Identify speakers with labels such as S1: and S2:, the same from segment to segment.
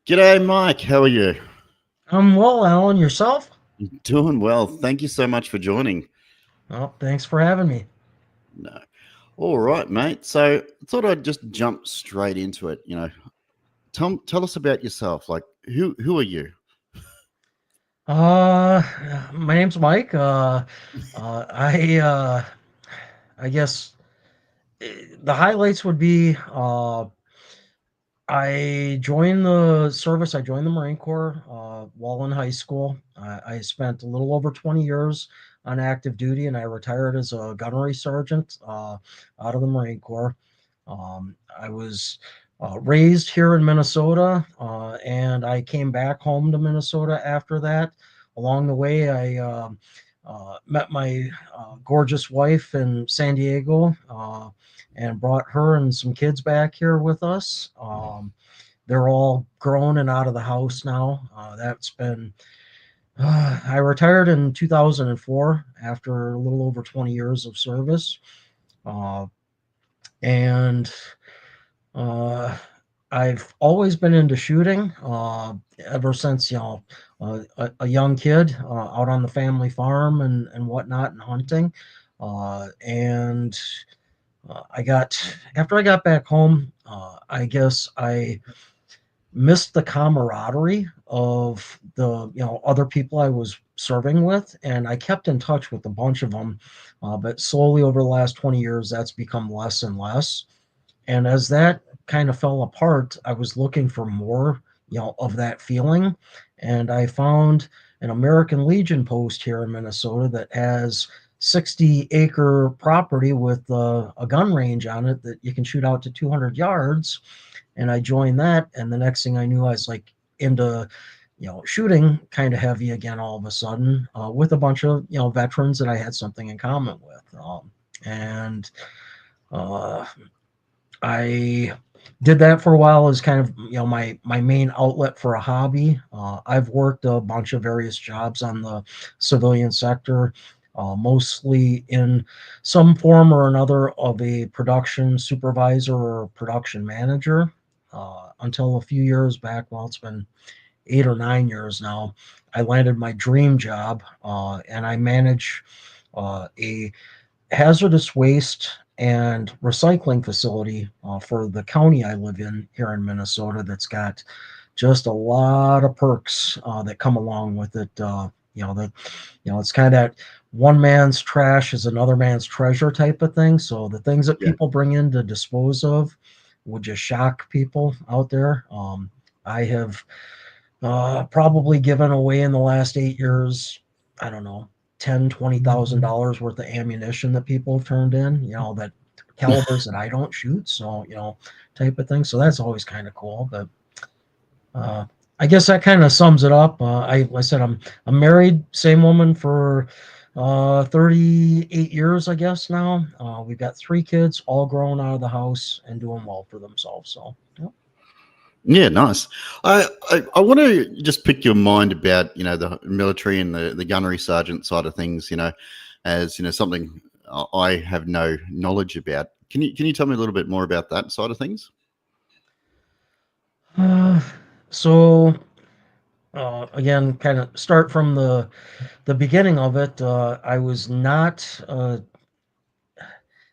S1: G'day, Mike. How are you?
S2: I'm well, Alan. Yourself?
S1: Doing well. Thank you so much for joining.
S2: Oh, thanks for having me.
S1: No. All right, mate. So I thought I'd just jump straight into it. Tell us about yourself. Like, who are you?
S2: Uh, my name's Mike. Uh, I uh, I guess the highlights would be I joined the service. I joined the Marine Corps while in high school. I spent a little over 20 years on active duty, and I retired as a gunnery sergeant out of the Marine Corps. I was raised here in Minnesota, and I came back home to Minnesota after that. Along the way, I met my gorgeous wife in San Diego and brought her and some kids back here with us. They're all grown and out of the house now. That's been I retired in 2004 after a little over 20 years of service. Uh, and Uh, I've always been into shooting ever since a young kid out on the family farm and whatnot and hunting. And I got After I got back home, I guess I missed the camaraderie of the other people I was serving with, and I kept in touch with a bunch of them. But slowly over the last 20 years, that's become less and less. And as that kind of fell apart, I was looking for more, of that feeling. And I found an American Legion post here in Minnesota that has 60-acre property with a gun range on it that you can shoot out to 200 yards. And I joined that. And the next thing I knew, I was like into, shooting kind of heavy again all of a sudden with a bunch of, veterans that I had something in common with. And uh, I did that for a while as kind of my main outlet for a hobby. I've worked a bunch of various jobs on the civilian sector, mostly in some form or another of a production supervisor or production manager. Until a few years back, well, it's been 8 or 9 years now. I landed my dream job, and I manage a hazardous waste and recycling facility for the county I live in here in Minnesota that's got just a lot of perks that come along with it. It's kind of that one man's trash is another man's treasure type of thing. So the things that
S1: Yeah.
S2: people bring in to dispose of would just shock people out there. I have probably given away in the last 8 years, I don't know, $10,000, $20,000 worth of ammunition that people have turned in, that calibers that I don't shoot. So, type of thing. So that's always kind of cool. But uh, I guess that kind of sums it up. I said I'm married, same woman for 38 years, I guess now. We've got 3 kids, all grown out of the house and doing well for themselves. So, yeah.
S1: Yeah, nice. I want to just pick your mind about the military and the gunnery sergeant side of things. As something I have no knowledge about. Can you tell me a little bit more about that side of things?
S2: Uh, so again, kind of start from the beginning of it. I was not.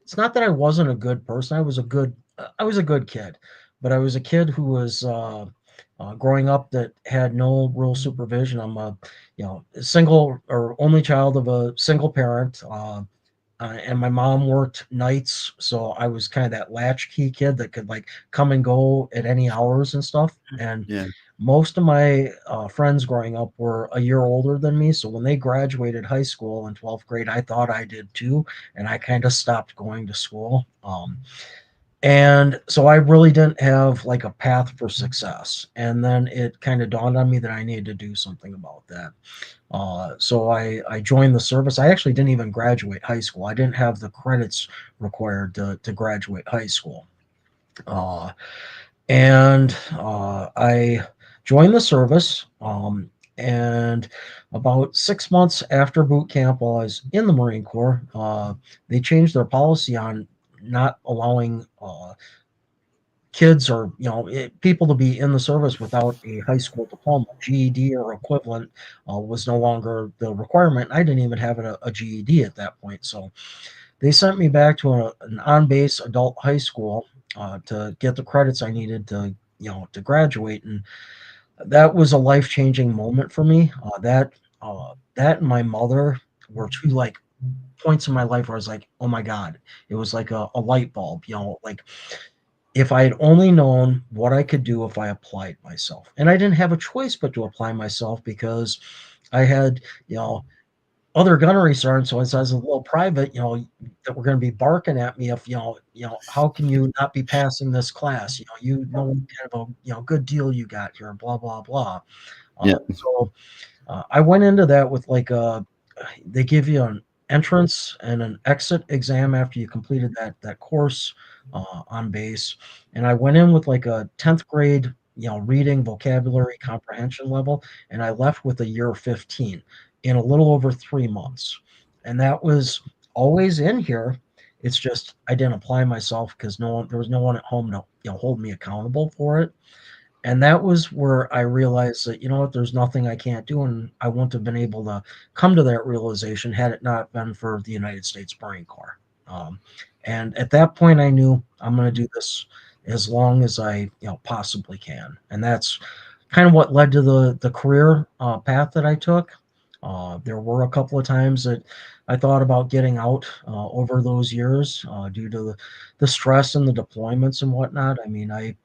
S2: It's not that I wasn't a good person. I was a good kid, but I was a kid who was growing up that had no real supervision. I'm a single or only child of a single parent. And my mom worked nights, so I was kind of that latchkey kid that could like come and go at any hours and stuff. And
S1: Yeah.
S2: most of my friends growing up were a year older than me, so when they graduated high school in 12th grade, I thought I did too, and I kind of stopped going to school. And so I really didn't have like a path for success. And then it kind of dawned on me that I needed to do something about that. So I joined the service. I actually didn't even graduate high school. I didn't have the credits required to graduate high school. Uh, and I joined the service. And about 6 months after boot camp, while I was in the Marine Corps, they changed their policy on not allowing kids or people to be in the service without a high school diploma. GED or equivalent was no longer the requirement. I didn't even have a GED at that point, so they sent me back to an on-base adult high school to get the credits I needed to to graduate, and that was a life-changing moment for me. That and my mother were two like points in my life where I was like, oh my god, it was like a light bulb, like if I had only known what I could do if I applied myself. And I didn't have a choice but to apply myself because I had, you know, other gunnery sergeants, so as I was a little private, that were going to be barking at me if, how can you not be passing this class? You know what kind of a, good deal you got here, blah, blah, blah.
S1: Yeah.
S2: I went into that with like they give you an entrance and an exit exam after you completed that course on base, and I went in with like a 10th grade reading vocabulary comprehension level, and I left with a year 15 in a little over 3 months, and that was always in here. It's just I didn't apply myself because there was no one at home to hold me accountable for it. And that was where I realized that, what, there's nothing I can't do. And I wouldn't have been able to come to that realization had it not been for the United States Marine Corps. Um, and at that point, I knew I'm going to do this as long as I, possibly can. And that's kind of what led to the career path that I took. There were a couple of times that I thought about getting out over those years due to the stress and the deployments and whatnot. I mean, like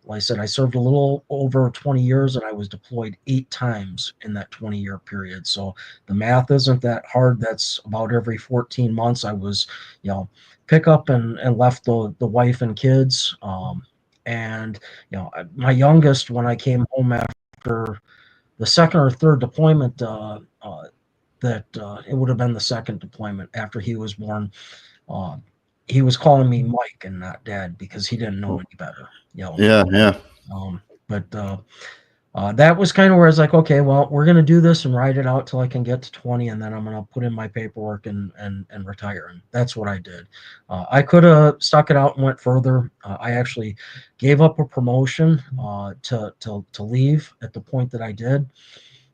S2: I said, I served a little over 20 years and I was deployed 8 times in that 20-year period. So the math isn't that hard. That's about every 14 months I was, you know, pick up and left the wife and kids. And, my youngest, when I came home after the second or third deployment, that it would have been the second deployment after he was born. Uh, he was calling me Mike and not Dad because he didn't know any better.
S1: Yeah. Yeah.
S2: But that was kind of where I was like, okay, well, we're going to do this and ride it out till I can get to 20, and then I'm going to put in my paperwork and retire. And that's what I did. I could have stuck it out and went further. I actually gave up a promotion to leave at the point that I did.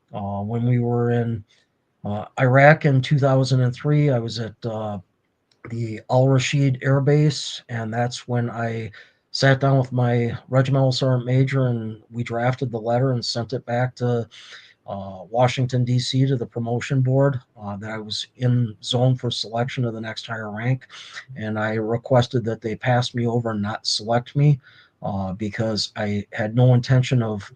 S2: When we were in Iraq in 2003, I was at the Al Rashid Air Base, and that's when I sat down with my regimental sergeant major and we drafted the letter and sent it back to Washington, D.C., to the promotion board that I was in zone for selection of the next higher rank. And I requested that they pass me over and not select me because I had no intention of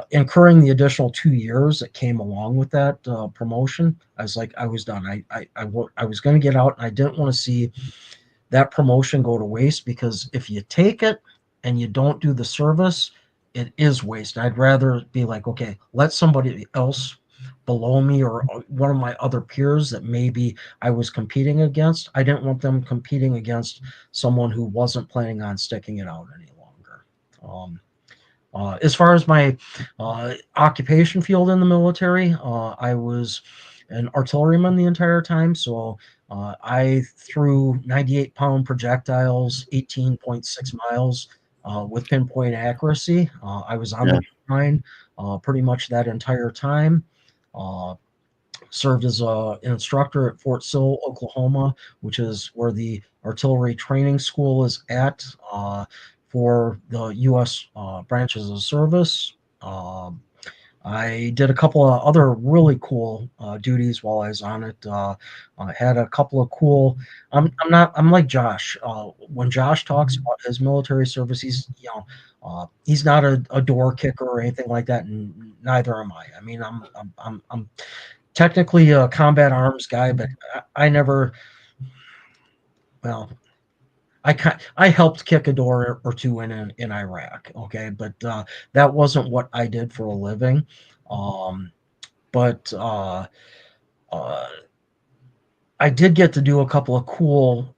S2: incurring the additional 2 years that came along with that promotion. I was like, I was done. I was going to get out, and I didn't want to see that promotion go to waste because if you take it and you don't do the service, it is waste. I'd rather be like, okay, let somebody else below me or one of my other peers that maybe I was competing against. I didn't want them competing against someone who wasn't planning on sticking it out any longer. As far as my occupation field in the military, I was an artilleryman the entire time. So I threw 98-pound projectiles, 18.6 miles with pinpoint accuracy. I was on
S1: Yeah.
S2: the line pretty much that entire time. Uh, Served as an instructor at Fort Sill, Oklahoma, which is where the artillery training school is at for the U.S. Branches of service. Um, I did a couple of other really cool duties while I was on it. I had a couple of cool. I'm not. I'm like Josh. When Josh talks about his military service, he's not a door kicker or anything like that, and neither am I. I mean, I'm technically a combat arms guy, but I never. Well, I helped kick a door or two in Iraq. Okay, but that wasn't what I did for a living. Um, but uh, I did get to do a couple of cool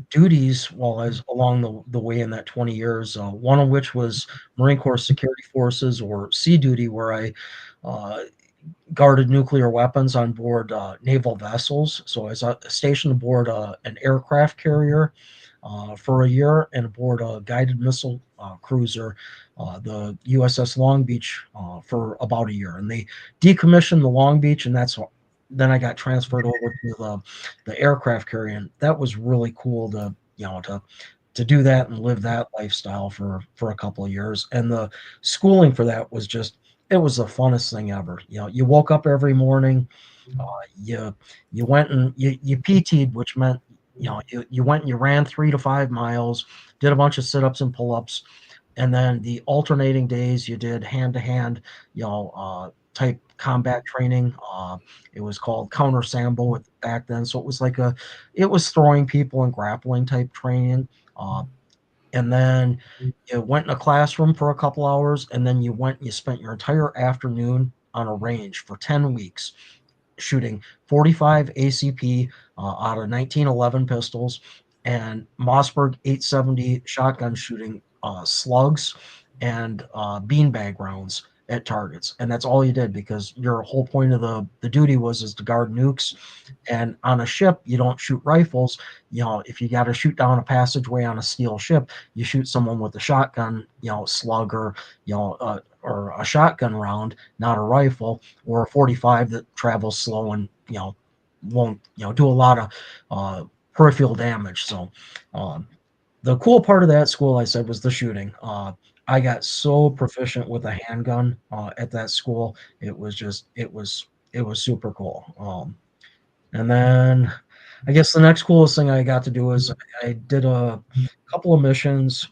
S2: duties while I was along the way in that 20 years. One of which was Marine Corps Security Forces or Sea Duty, where I uh, guarded nuclear weapons on board naval vessels. So I was stationed aboard an aircraft carrier for a year and aboard a guided missile cruiser, the USS Long Beach, for about a year. And they decommissioned the Long Beach, and then I got transferred over to the aircraft carrier. And that was really cool to do that and live that lifestyle for a couple of years. And the schooling for that was just, it was the funnest thing ever. You woke up every morning, uh, you you went and you PT'd, which meant you went and you ran 3 to 5 miles, did a bunch of sit-ups and pull-ups, and then the alternating days you did hand-to-hand, type combat training. It was called counter sambo back then, so it was throwing people and grappling type training. Uh, and then you went in a classroom for a couple hours, and then you went and you spent your entire afternoon on a range for 10 weeks shooting 45 ACP out of 1911 pistols and Mossberg 870 shotgun shooting slugs and beanbag rounds at targets. And that's all you did, because your whole point of the duty was to guard nukes. And on a ship, you don't shoot rifles. If you got to shoot down a passageway on a steel ship, you shoot someone with a shotgun, slug, or a shotgun round, not a rifle, or a 45 that travels slow and won't do a lot of peripheral damage. So the cool part of that school, I said, was the shooting. I got so proficient with a handgun at that school. It was super cool. And then I guess the next coolest thing I got to do is I did a couple of missions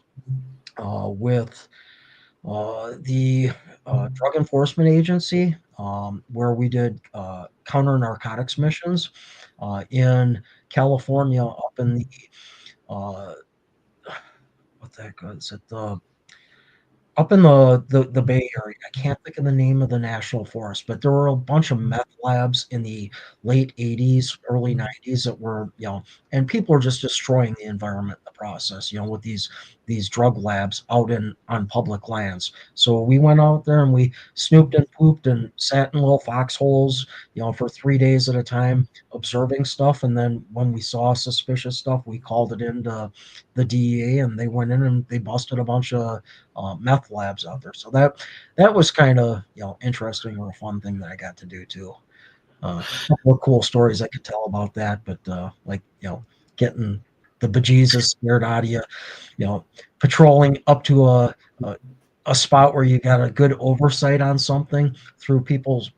S2: with the Drug Enforcement Agency, where we did counter narcotics missions in California, up in uh, what the heck is it? Up in the Bay Area. I can't think of the name of the national forest, but there were a bunch of meth labs in the late 80s, early 90s that were, and people are just destroying the environment in the process, with these drug labs out on public lands. So we went out there and we snooped and pooped and sat in little foxholes, for 3 days at a time, observing stuff. And then when we saw suspicious stuff, we called it into the DEA, and they went in and they busted a bunch of meth labs out there. So that was kind of interesting, or a fun thing that I got to do too. A couple of cool stories I could tell about that, but like getting the bejesus scared out of you, patrolling up to a spot where you got a good oversight on something through people's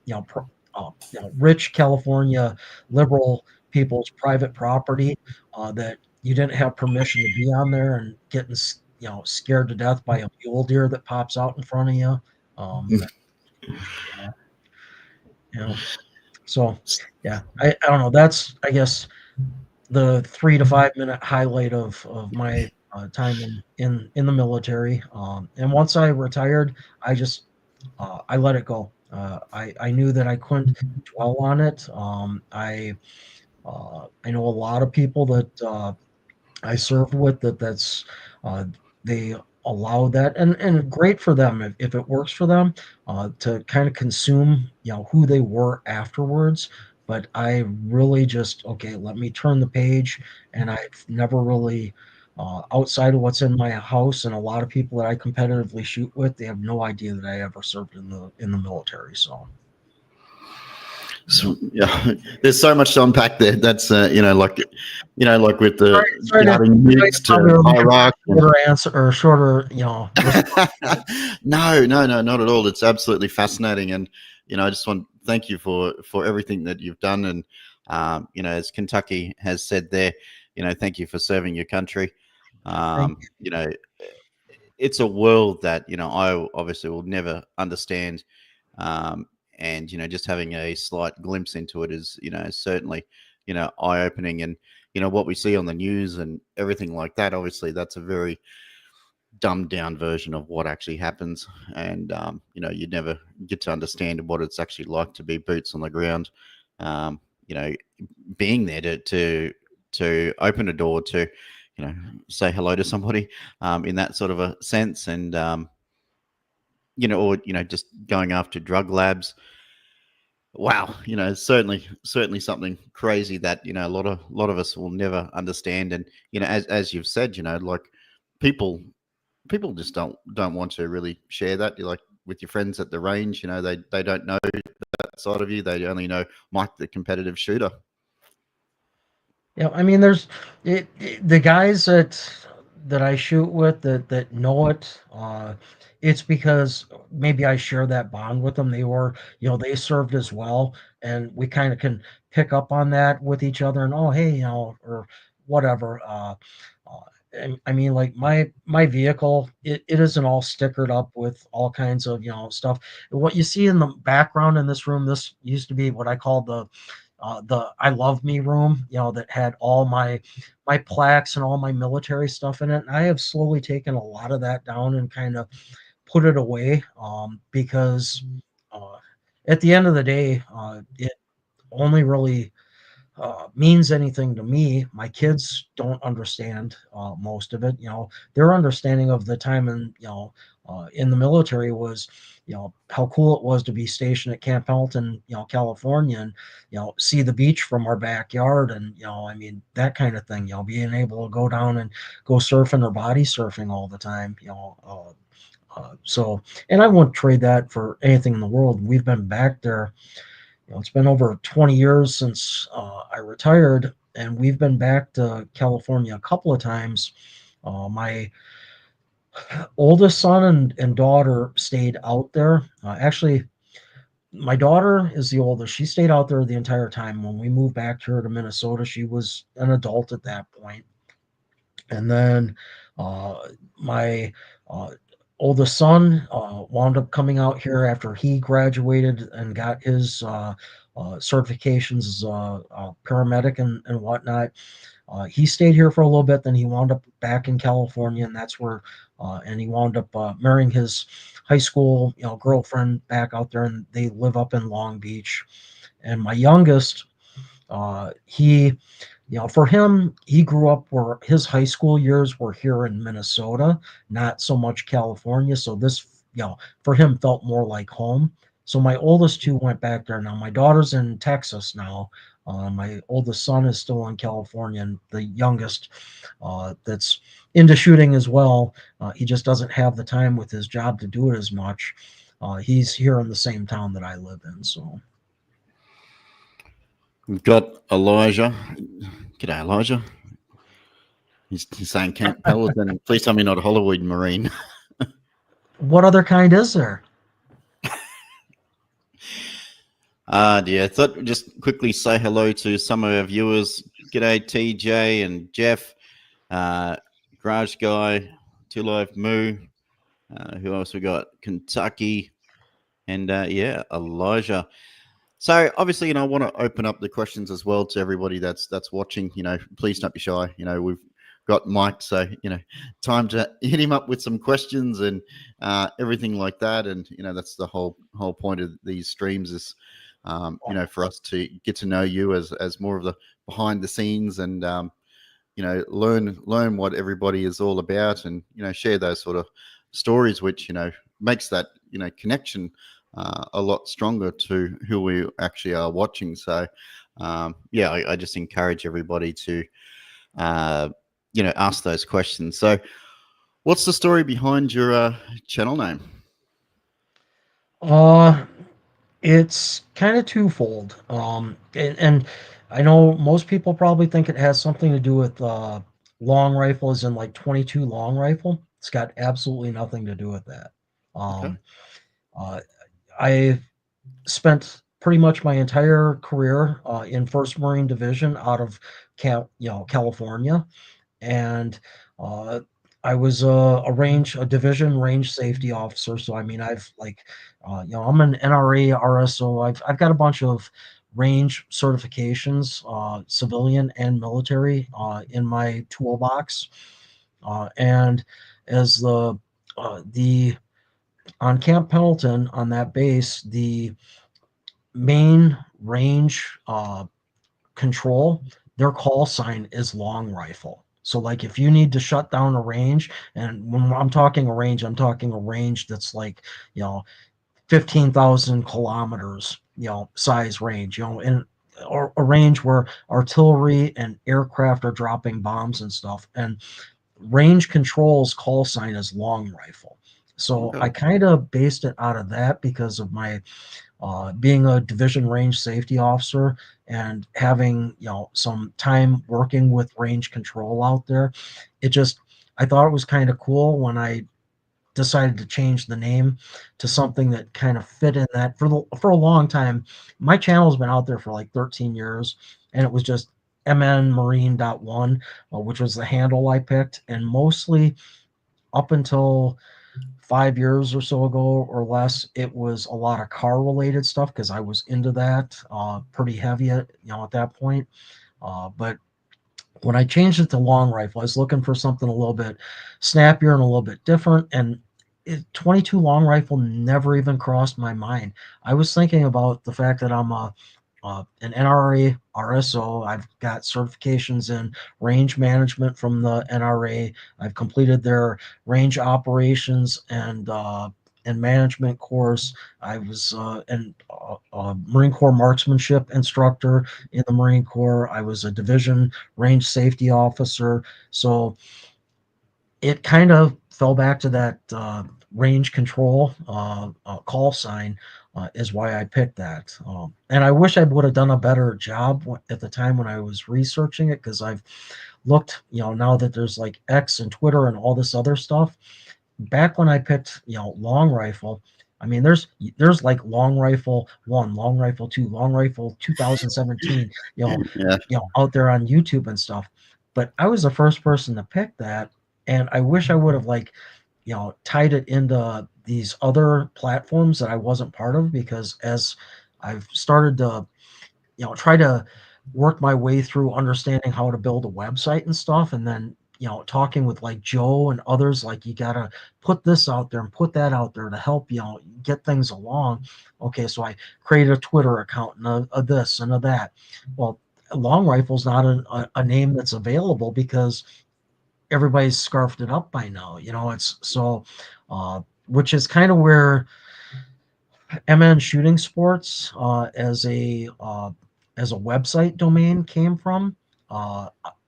S2: rich California liberal people's private property, that you didn't have permission to be on there, and getting scared to death by a mule deer that pops out in front of you. That, you know, so yeah, I don't know. That's, I guess, the 3 to 5 minute highlight of my time in the military. And once I retired, I just I let it go. I knew that I couldn't dwell on it. I know a lot of people that I served with that's they allow that, and great for them if it works for them, to kind of consume who they were afterwards. But I really just, okay, let me turn the page. And I've never really, outside of what's in my house, and a lot of people that I competitively shoot with, they have no idea that I ever served in the military. So
S1: So, yeah, there's so much to unpack there. That's like with the
S2: sorry to
S1: guarding nukes to Iraq.
S2: shorter answer, or shorter,
S1: No, no, no, not at all. It's absolutely fascinating, and I just want to thank you for everything that you've done. And as Kentucky has said there, thank you for serving your country. It's a world that I obviously will never understand. Um, and just having a slight glimpse into it is certainly eye opening. And what we see on the news and everything like that, obviously that's a very dumbed down version of what actually happens. And you never get to understand what it's actually like to be boots on the ground. um, you know Being there to open a door to say hello to somebody, in that sort of a sense. And or just going after drug labs. Wow, certainly something crazy that a lot of us will never understand. And as you've said, like people people just don't want to really share that. You like with your friends at the range, they don't know that side of you. They only know Mike, the competitive shooter.
S2: Yeah, I mean, there's the guys that I shoot with that know it. It's because maybe I share that bond with them. They were, they served as well, and we kind of can pick up on that with each other. And oh, hey, or whatever. I mean, like my vehicle, it isn't all stickered up with all kinds of stuff. What you see in the background in this room, this used to be what I call the I love me room, that had all my plaques and all my military stuff in it. And I have slowly taken a lot of that down and kind of put it away, because uh, at the end of the day, it only really means anything to me. My kids don't understand most of it. Their understanding of the time in the military was, how cool it was to be stationed at Camp Pendleton, California, and see the beach from our backyard, and I mean that kind of thing. Being able to go down and go surfing or body surfing all the time. So, and I wouldn't trade that for anything in the world. We've been back there. It's been over 20 years since I retired, and we've been back to California a couple of times. My oldest son and daughter stayed out there. Actually, my daughter is the oldest. She stayed out there the entire time. When we moved back here to Minnesota, she was an adult at that point. And then uh, my uh, oldest son wound up coming out here after he graduated and got his certifications as a paramedic and whatnot. He stayed here for a little bit, then he wound up back in California, and that's where, and he wound up marrying his high school, girlfriend back out there, and they live up in Long Beach. And my youngest, he for him, he grew up where his high school years were here in Minnesota, not so much California. So this, for him felt more like home. So my oldest two went back there now. My daughter's in Texas now. My oldest son is still in California, and the youngest, that's into shooting as well. He just doesn't have the time with his job to do it as much. He's here in the same town that I live in. So.
S1: We've got Elijah. G'day, Elijah. He's saying Camp Pendleton. Please tell me not a Hollywood Marine.
S2: What other kind is there?
S1: Yeah, I thought we'd just quickly say hello to some of our viewers. G'day, TJ and Jeff, Garage Guy, Two Life Moo. Who else we got? Kentucky, and yeah, Elijah. So obviously, I want to open up the questions as well to everybody that's watching. Please don't be shy. We've got Mike, so time to hit him up with some questions and everything like that. And that's the whole point of these streams is, for us to get to know you as more of the behind the scenes and learn what everybody is all about, and share those sort of stories, which makes that connection a lot stronger to who we actually are watching. So yeah, I just encourage everybody to ask those questions. So what's the story behind your channel name?
S2: It's kind of twofold. And I know most people probably think it has something to do with long rifles and like 22 long rifle. It's got absolutely nothing to do with that.
S1: Okay.
S2: Um, uh, I spent pretty much my entire career in First Marine Division out of California, and uh, I was a division range safety officer. So I mean, I've like, I'm an NRA RSO. I've got a bunch of range certifications, civilian and military, in my toolbox. And as the on Camp Pendleton on that base, the main range control, their call sign is long rifle. So, like, if you need to shut down a range, and when I'm talking a range, I'm talking a range that's like, you know, 15,000 kilometers, size range, and or a range where artillery and aircraft are dropping bombs and stuff. And range control's call sign is long rifle. So I
S1: Okay.
S2: kind of based it out of that because of my being a division range safety officer and having some time working with range control out there. It just I thought it was kind of cool when I decided to change the name to something that kind of fit in that for a long time. My channel's been out there for like 13 years, and it was just mnmarine.1, which was the handle I picked, and mostly up until 5 years or so ago or less, it was a lot of car related stuff because I was into that pretty heavy at that point. But when I changed it to long rifle, I was looking for something a little bit snappier and a little bit different. And 22 long rifle never even crossed my mind. I was thinking about the fact that I'm an NRA RSO. I've got certifications in range management from the NRA. I've completed their range operations and management course. I was a Marine Corps marksmanship instructor in the Marine Corps. I was a division range safety officer. So it kind of fell back to that range control call sign is why I picked that. And I wish I would have done a better job at the time when I was researching it because I've looked, now that there's like X and Twitter and all this other stuff. Back when I picked, long rifle, I mean, there's like long rifle one, long rifle two, long rifle 2017,
S1: Yeah.
S2: out there on YouTube and stuff. But I was the first person to pick that, and I wish I would have like, tied it into these other platforms that I wasn't part of because as I've started to try to work my way through understanding how to build a website and stuff, and then talking with like Joe and others, like you gotta put this out there and put that out there to help get things along. Okay, so I created a Twitter account and a this and a that. Well, long rifle's not a name that's available because everybody's scarfed it up by now. It's so which is kind of where MN Shooting Sports as a website domain came from.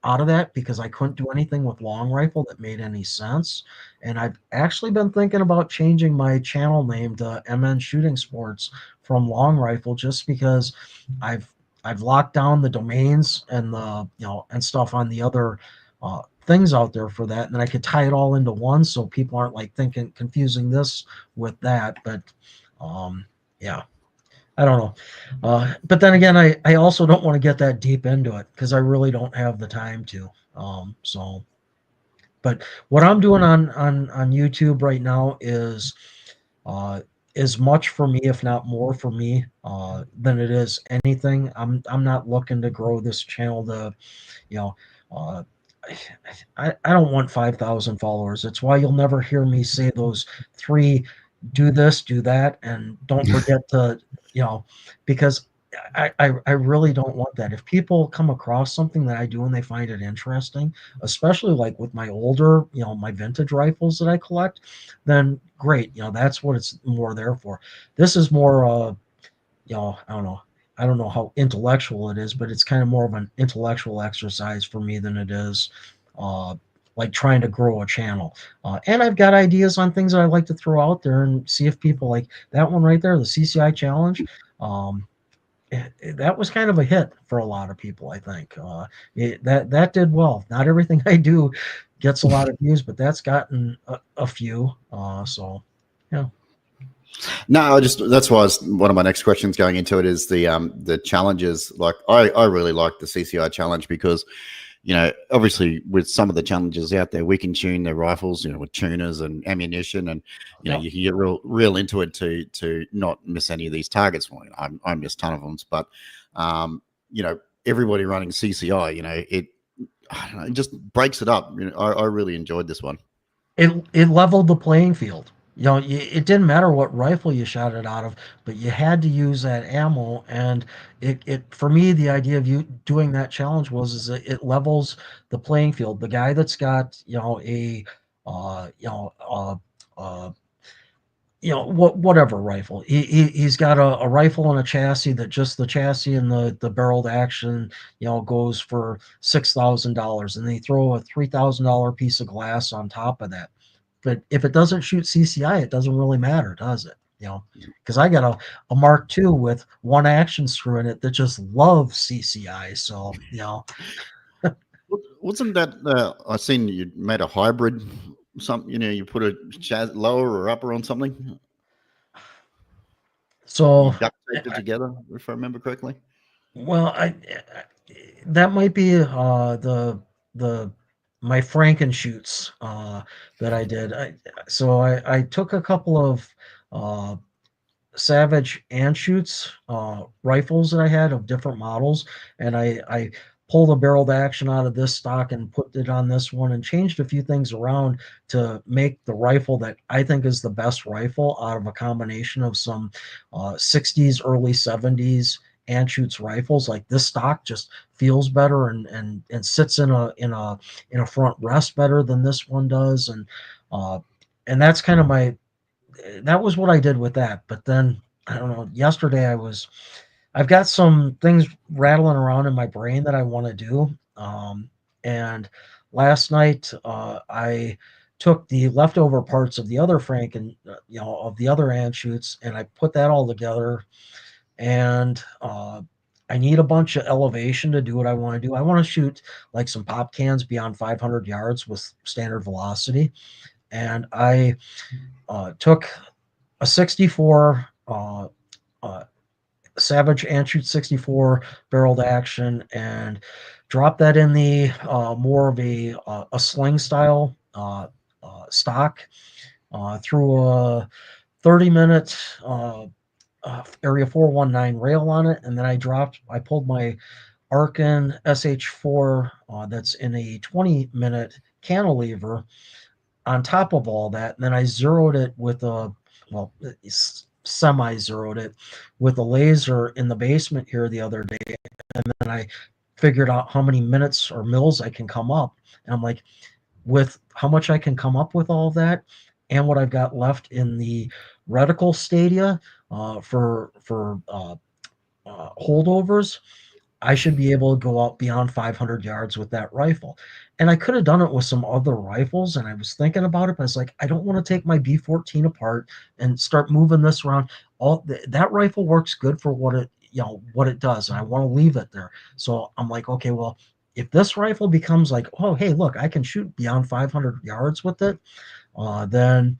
S2: Out of that because I couldn't do anything with long rifle that made any sense, and I've actually been thinking about changing my channel name to MN Shooting Sports from long rifle just because I've I've locked down the domains and the and stuff on the other things out there for that, and then I could tie it all into one so people aren't like thinking confusing this with that. But um, yeah, I don't know. But then again, I also don't want to get that deep into it because I really don't have the time to. So, but what I'm doing on YouTube right now is uh, as much for me, if not more for me, than it is anything. I'm not looking to grow this channel to you know. Uh, I don't want 5,000 followers. It's why you'll never hear me say those three do this, do that, and don't forget to, you know, because I really don't want that. If people come across something that I do and they find it interesting, especially like with my older, my vintage rifles that I collect, then great. That's what it's more there for. This is more I don't know. I don't know how intellectual it is, but it's kind of more of an intellectual exercise for me than it is uh, like trying to grow a channel. And I've got ideas on things that I like to throw out there and see if people like that one right there, the CCI challenge. Um, that was kind of a hit for a lot of people, I think. That did well. Not everything I do gets a lot of views, but that's gotten a few. So, yeah.
S1: No, I just that's why one of my next questions going into it is the challenges. Like I really like the CCI challenge because obviously with some of the challenges out there, we can tune their rifles, with tuners and ammunition, and
S2: Yeah.
S1: you can get real into it to not miss any of these targets. Well, I missed ton of them, but um, everybody running CCI, it I don't know, it just breaks it up. I really enjoyed this one.
S2: It leveled the playing field. It didn't matter what rifle you shot it out of, but you had to use that ammo. And it for me, the idea of you doing that challenge is that it levels the playing field. The guy that's got uh, you know whatever rifle. He's got a rifle and a chassis that just the chassis and the barreled action, goes for $6,000, and they throw a $3,000 piece of glass on top of that. But if it doesn't shoot CCI, it doesn't really matter, does it? Because I got a Mark II with one action screw in it that just loves CCI. So,
S1: Wasn't that I seen you made a hybrid something? You put a lower or upper on something. You
S2: so
S1: duct taped it together, if I remember correctly.
S2: well, that might be the my Frankenshoots that I did. I took a couple of uh, Savage Anschutz rifles that I had of different models, and I pulled a barreled action out of this stock and put it on this one and changed a few things around to make the rifle that I think is the best rifle out of a combination of some 60s, early 70s Anschutz rifles. Like this stock just feels better and sits in a front rest better than this one does, uh, and that's kind of my that was what I did with that. But then I don't know. Yesterday I've got some things rattling around in my brain that I want to do. And last night I took the leftover parts of the other of the other Anschutz, and I put that all together. And I need a bunch of elevation to do what I want to do. I want to shoot like some pop cans beyond 500 yards with standard velocity. And I took a 64 Savage Anschutz 64 barreled action and drop that in the more of a sling style stock through a 30-minute area 419 rail on it, and then I pulled my Arkin SH4 that's in a 20-minute cantilever on top of all that, and then I zeroed it with a well, semi zeroed it with a laser in the basement here the other day, and then I figured out how many minutes or mils I can come up, and I'm like, with how much I can come up with all that, and what I've got left in the reticle stadia for holdovers, I should be able to go out beyond 500 yards with that rifle. And I could have done it with some other rifles. And I was thinking about it, but I was like, I don't want to take my B14 apart and start moving this around. That rifle works good for what it does, and I want to leave it there. So I'm like, okay, well, if this rifle becomes like, oh, hey, look, I can shoot beyond 500 yards with it, then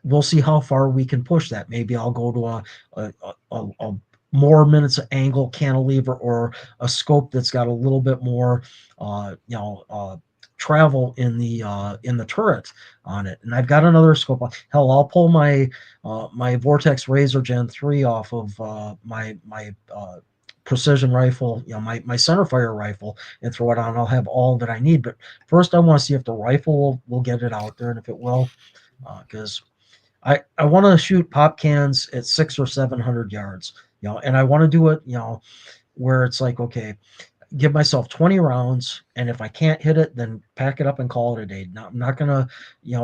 S2: we'll see how far we can push that. Maybe I'll go to a more minutes of angle cantilever or a scope that's got a little bit more, travel in the turret on it. And I've got another scope. Hell, I'll pull my Vortex Razor Gen 3 off of my precision rifle, my centerfire rifle, and throw it on. I'll have all that I need. But first, I want to see if the rifle will get it out there, and if it will, because I want to shoot pop cans at 600 or 700 yards, and I want to do it, where it's like, okay, give myself 20 rounds, and if I can't hit it, then pack it up and call it a day. I'm not gonna,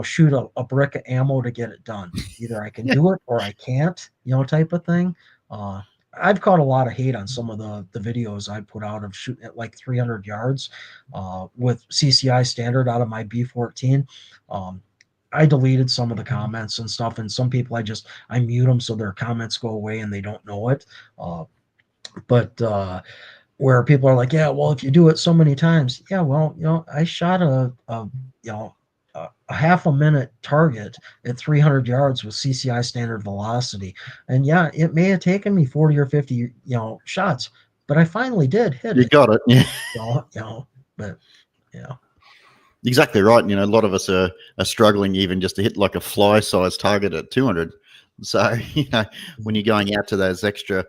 S2: shoot a brick of ammo to get it done. Either I can
S1: Yeah,
S2: do it or I can't, type of thing. Uh, I've caught a lot of hate on some of the videos I put out of shooting at like 300 yards with CCI standard out of my B14. Um, I deleted some of the comments and stuff, and some people I mute them so their comments go away and they don't know it. But where people are like, yeah, well, if you do it so many times, yeah, well, I shot a half a minute target at 300 yards with CCI standard velocity, and yeah, it may have taken me 40 or 50, shots, but I finally did hit
S1: you
S2: it.
S1: got it. Yeah,
S2: But yeah.
S1: exactly right. A lot of us are struggling even just to hit like a fly size target at 200. So when you're going out to those extra,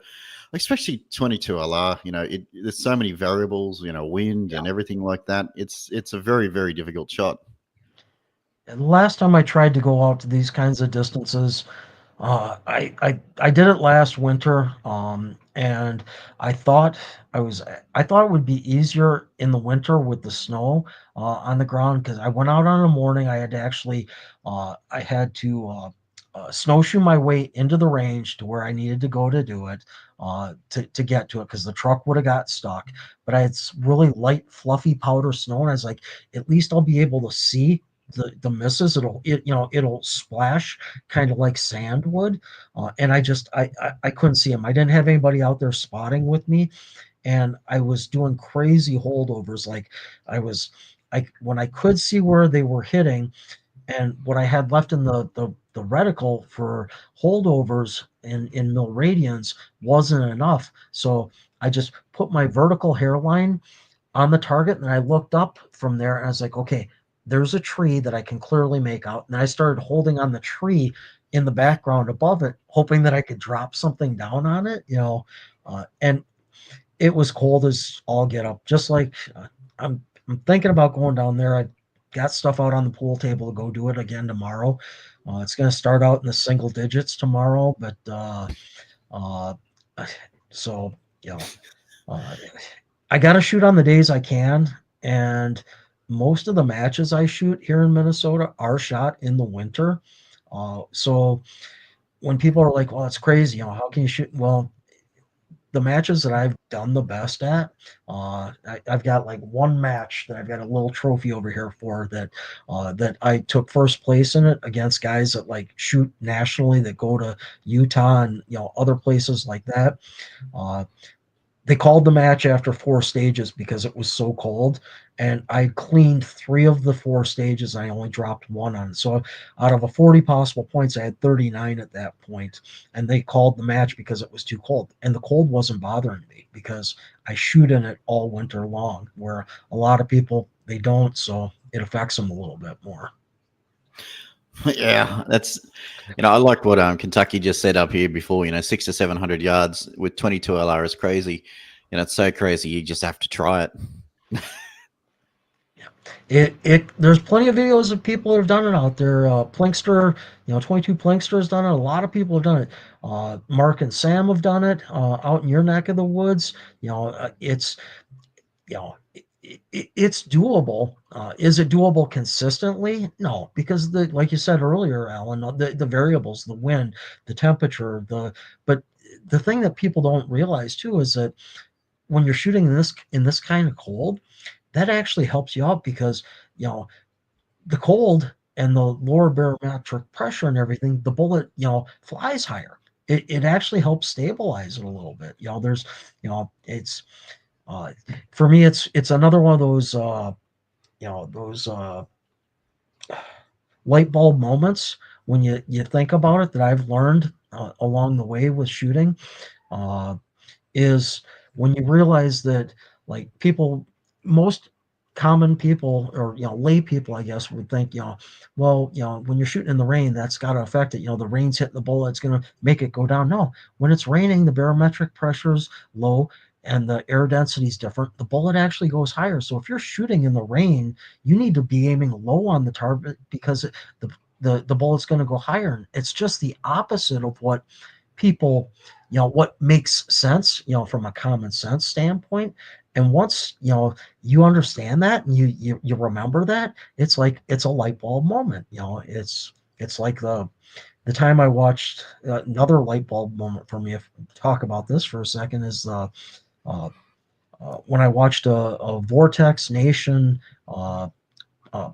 S1: especially 22 LR, there's so many variables, wind
S2: Yeah.
S1: and everything like that. It's a very, very difficult shot.
S2: And last time I tried to go out to these kinds of distances, I did it last winter, and I thought I thought it would be easier in the winter with the snow on the ground, because I went out on a morning. I had to snowshoe my way into the range to where I needed to go to do it, to get to it because the truck would have got stuck. But I had really light, fluffy powder snow, and I was like, at least I'll be able to see the misses. It'll splash kind of like sand would, and I couldn't see them. I didn't have anybody out there spotting with me, and I was doing crazy holdovers. Like I was, when I could see where they were hitting and what I had left in the reticle for holdovers in mil radians wasn't enough. So I just put my vertical hairline on the target and I looked up from there and I was like, okay, there's a tree that I can clearly make out. And I started holding on the tree in the background above it, hoping that I could drop something down on it. And it was cold as all get up. Just like I'm thinking about going down there. I got stuff out on the pool table to go do it again tomorrow. It's going to start out in the single digits tomorrow, but uh, so you know, uh, I got to shoot on the days I can, and most of the matches I shoot here in Minnesota are shot in the winter. So when people are like, "Well, it's crazy," how can you shoot? Well, the matches that I've done the best at, I've got like one match that I've got a little trophy over here for that I took first place in it against guys that like shoot nationally that go to Utah and other places like that. Uh, they called the match after 4 stages because it was so cold, and I cleaned 3 of the 4 stages. I only dropped one on it. So out of a 40 possible points, I had 39 at that point, and they called the match because it was too cold. And the cold wasn't bothering me because I shoot in it all winter long, where a lot of people they don't, so it affects them a little bit more.
S1: Yeah, that's I like what Kentucky just said up here before. 6 to 700 yards with 22 LR is crazy. It's so crazy. You just have to try it.
S2: There's plenty of videos of people that have done it out there. Plinkster, 22 Plinkster has done it. A lot of people have done it. Mark and Sam have done it out in your neck of the woods. It's it's doable. Is it doable consistently? No, because like you said earlier, Alan, the variables, the wind, the temperature, but the thing that people don't realize too is that when you're shooting in this kind of cold, that actually helps you out because you know the cold and the lower barometric pressure and everything, the bullet flies higher. It actually helps stabilize it a little bit. There's it's uh, for me it's another one of those light bulb moments when you think about it that I've learned along the way with shooting. Uh, is when you realize that like most common people or lay people I guess would think well when you're shooting in the rain that's got to affect it. The rain's hitting the bullet, it's going to make it go down. No, when it's raining the barometric pressure's low and the air density is different, the bullet actually goes higher. So if you're shooting in the rain, you need to be aiming low on the target because the the bullet's going to go higher. And it's just the opposite of what people what makes sense from a common sense standpoint. And once you understand that and you remember that, it's a light bulb moment. It's like the time I watched another light bulb moment for me. If talk about this for a second is uh, when I watched a Vortex Nation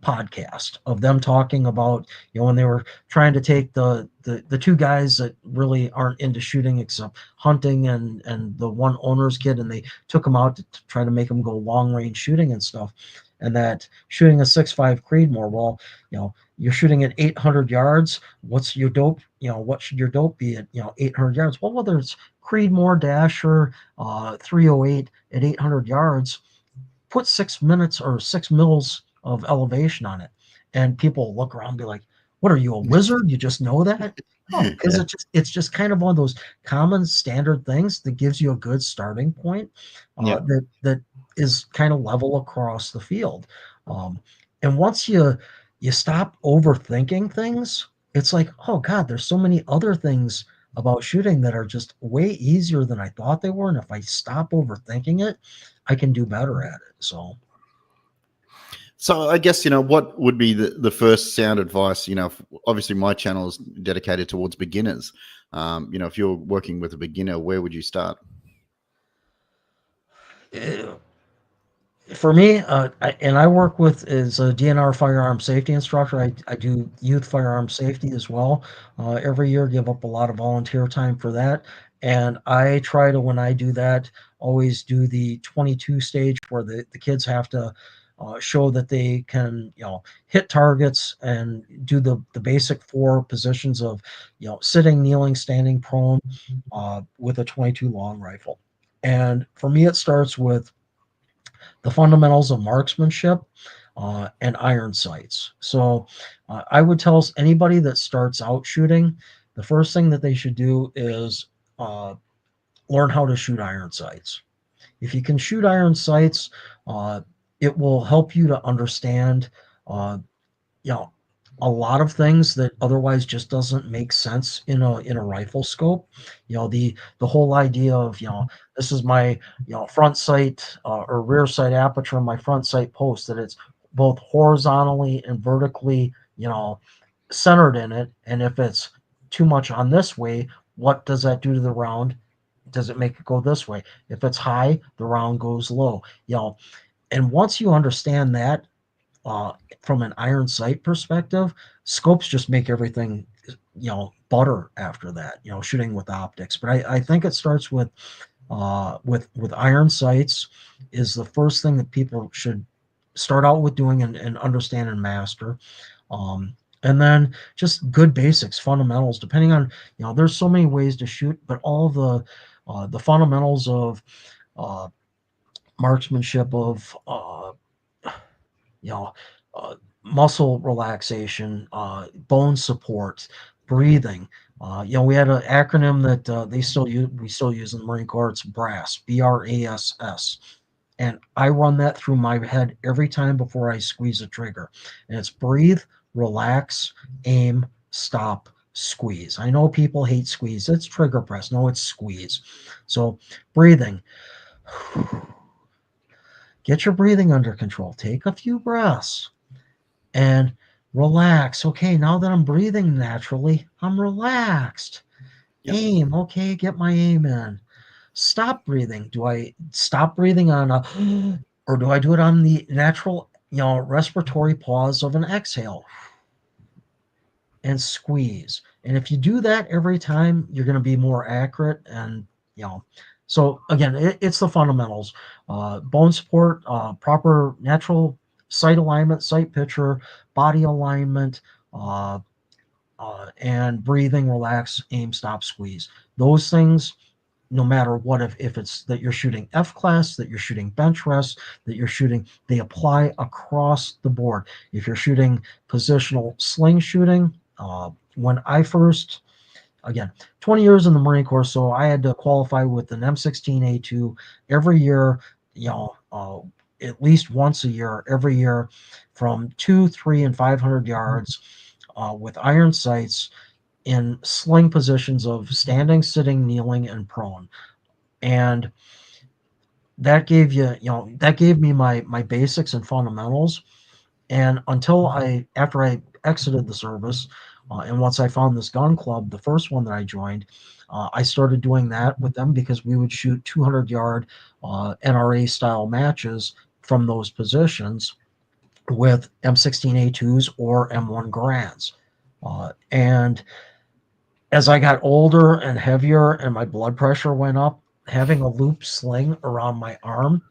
S2: podcast of them talking about when they were trying to take the two guys that really aren't into shooting except hunting and the one owner's kid, and they took them out to try to make them go long range shooting and stuff, and that shooting a 6.5 Creedmoor, well you're shooting at 800 yards. What's your dope? What should your dope be at 800 yards? Well, whether it's Creedmoor, Dasher, 308 at 800 yards, put 6 minutes or 6 mils of elevation on it. And people look around and be like, what are you, a wizard? You just know that? Oh, because
S1: Yeah.
S2: it's just kind of one of those common standard things that gives you a good starting point
S1: Yeah.
S2: that is kind of level across the field. Um, and once you stop overthinking things, it's like, oh God, there's so many other things about shooting that are just way easier than I thought they were. And if I stop overthinking it, I can do better at it. So
S1: So I guess, what would be the first sound advice? Obviously my channel is dedicated towards beginners. If you're working with a beginner, where would you start?
S2: Uh, For me, I work with is a DNR firearm safety instructor. I do youth firearm safety as well. Every year, give up a lot of volunteer time for that. And I try to, when I do that, always do the 22 stage where the kids have to show that they can, hit targets and do the basic four positions of, sitting, kneeling, standing, prone, with a 22 long rifle. And for me, it starts with the fundamentals of marksmanship and iron sights. So I would tell anybody that starts out shooting, the first thing that they should do is uh, learn how to shoot iron sights. If you can shoot iron sights, uh, it will help you to understand uh, you know a lot of things that otherwise just doesn't make sense in a rifle scope. The whole idea of, this is my, front sight, or rear sight aperture, my front sight post, that it's both horizontally and vertically, centered in it. And if it's too much on this way, what does that do to the round? Does it make it go this way? If it's high, the round goes low. And once you understand that, uh, from an iron sight perspective, scopes just make everything, butter after that. Shooting with optics. But I think it starts with iron sights is the first thing that people should start out with doing and understand and master. And then just good basics, fundamentals. Depending on, there's so many ways to shoot, but all the fundamentals of uh, marksmanship, of you know, muscle relaxation, bone support, breathing. We had an acronym that we still use in the Marine Corps. It's BRASS, BRASS, and I run that through my head every time before I squeeze a trigger. And it's breathe, relax, aim, stop, squeeze. I know people hate squeeze. It's trigger press. No, it's squeeze. So breathing. Get your breathing under control. Take a few breaths and relax. Okay, now that I'm breathing naturally, I'm relaxed.
S1: Yep.
S2: Aim. Okay, get my aim in. Stop breathing. Do I stop breathing on a, or do I do it on the natural, respiratory pause of an exhale? And squeeze. And if you do that every time, you're going to be more accurate. And, you know, so again, it's the fundamentals: bone support, proper natural sight alignment, sight picture, body alignment, uh, and breathing, relax, aim, stop, squeeze. Those things, no matter what, if it's that you're shooting F class, that you're shooting Benchrest, that you're shooting, they apply across the board. If you're shooting positional sling shooting, when I first, again, 20 years in the Marine Corps, so I had to qualify with an M16A2 every year, at least once a year, every year, from 2, 3, and 500 yards, with iron sights in sling positions of standing, sitting, kneeling, and prone. And that gave me my basics and fundamentals. And after I exited the service, and once I found this gun club, the first one that I joined, I started doing that with them because we would shoot 200-yard NRA style matches from those positions with M16A2s or M1 Garands. And as I got older and heavier and my blood pressure went up, having a loop sling around my arm,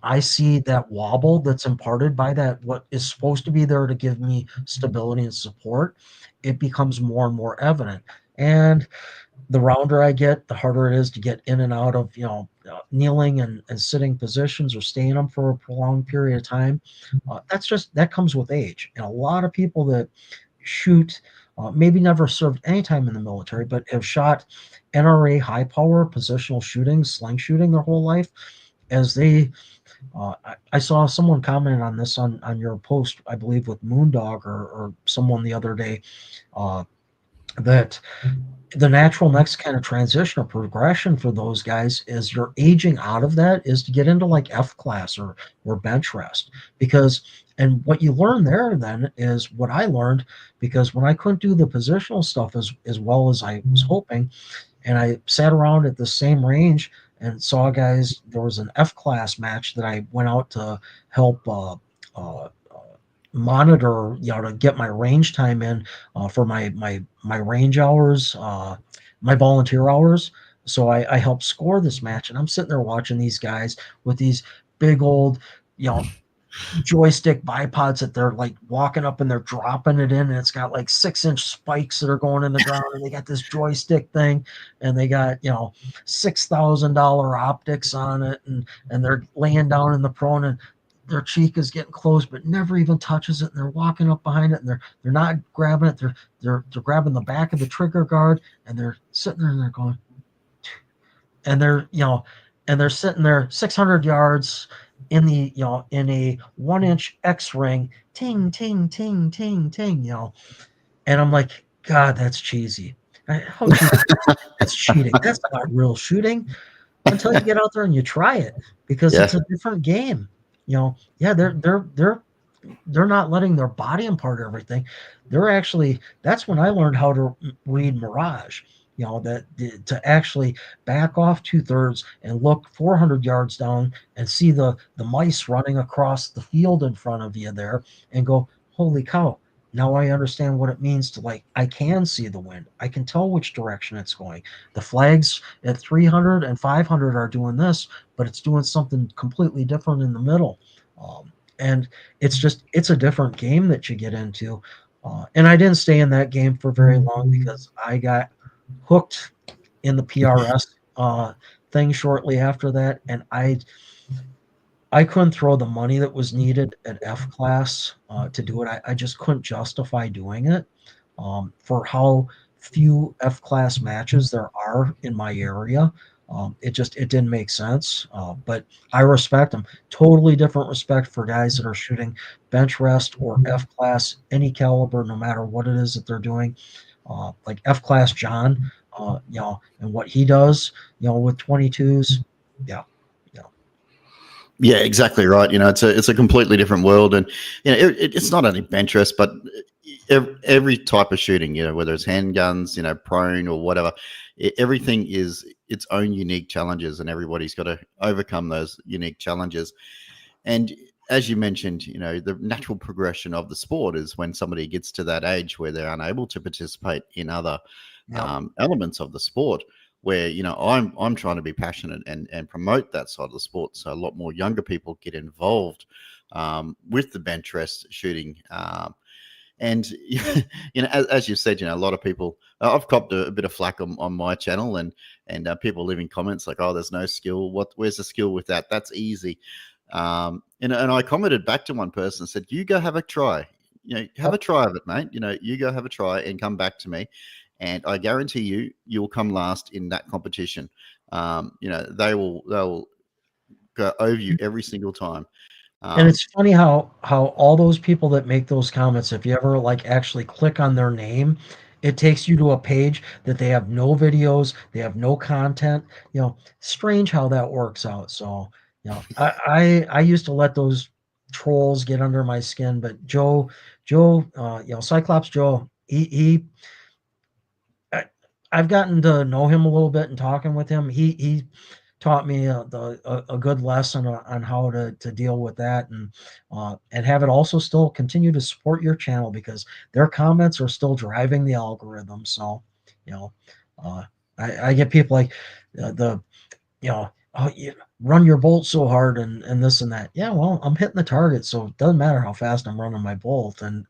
S2: I see that wobble that's imparted by that, what is supposed to be there to give me stability and support. It becomes more and more evident. And the rounder I get, the harder it is to get in and out of, kneeling and sitting positions or staying them for a prolonged period of time. That comes with age. And a lot of people that shoot, maybe never served any time in the military, but have shot NRA high power positional shooting, sling shooting their whole life, as they I saw someone comment on this on your post, I believe with Moondog or someone the other day. Uh, that the natural next kind of transition or progression for those guys is you're aging out of that is to get into like F class or bench rest. Because and what you learn there then is what I learned, because when I couldn't do the positional stuff as well as I was hoping, and I sat around at the same range and saw guys. There was an F class match that I went out to help monitor, to get my range time in for my range hours, my volunteer hours. So I helped score this match, and I'm sitting there watching these guys with these big old, you know, joystick bipods that they're like walking up and they're dropping it in, and it's got like 6-inch spikes that are going in the ground, and they got this joystick thing, and they got $6,000 optics on it, and they're laying down in the prone, and their cheek is getting close but never even touches it, and they're walking up behind it, and they're not grabbing it, they're grabbing the back of the trigger guard, and they're sitting there and they're going, and they're sitting there 600 yards in the in a 1-inch X ring, ting ting ting ting ting, and I'm like, God, that's cheesy. How cheesy? That's cheating. That's not real shooting until you get out there and you try it, because
S1: Yeah.
S2: it's a different game. Yeah, they're not letting their body impart everything. They're actually, that's when I learned how to read mirage. That to actually back off 2/3 and look 400 yards down and see the mice running across the field in front of you there, and go, holy cow! Now I understand what it means to, like, I can see the wind. I can tell which direction it's going. The flags at 300 and 500 are doing this, but it's doing something completely different in the middle. And it's a different game that you get into. And I didn't stay in that game for very long because I got hooked in the PRS thing shortly after that, and I couldn't throw the money that was needed at F class to do it. I just couldn't justify doing it for how few F class matches there are in my area. It didn't make sense. But I respect them. Totally different respect for guys that are shooting bench rest or F class, any caliber, no matter what it is that they're doing. Like F class John, and what he does, with 22s. Yeah, yeah.
S1: Yeah, exactly right. It's a completely different world, and it's not only Benchrest, but every type of shooting. Whether it's handguns, prone or whatever, everything is its own unique challenges, and everybody's got to overcome those unique challenges. And as you mentioned, the natural progression of the sport is when somebody gets to that age where they're unable to participate in other
S2: Yeah.
S1: elements of the sport. Where I'm trying to be passionate and promote that side of the sport, so a lot more younger people get involved with the bench rest shooting. And as you said, a lot of people. I've copped a bit of flack on my channel, and people leaving comments like, "Oh, there's no skill. Where's the skill with that? That's easy." And I commented back to one person and said, "You go have a try. Have a try of it, mate. You go have a try and come back to me, and I guarantee you'll come last in that competition. They'll go over you every single time."
S2: And
S1: Um,
S2: it's funny how all those people that make those comments, if you ever like actually click on their name, it takes you to a page that they have no videos, they have no content. Strange how that works out. So, I used to let those trolls get under my skin, but Joe, Cyclops Joe, he I, I've gotten to know him a little bit and talking with him. He taught me a good lesson on how to deal with that, and have it also still continue to support your channel, because their comments are still driving the algorithm. So, you know, uh, I get people like the oh, you run your bolt so hard and this and that. Yeah, well, I'm hitting the target, so it doesn't matter how fast I'm running my bolt, and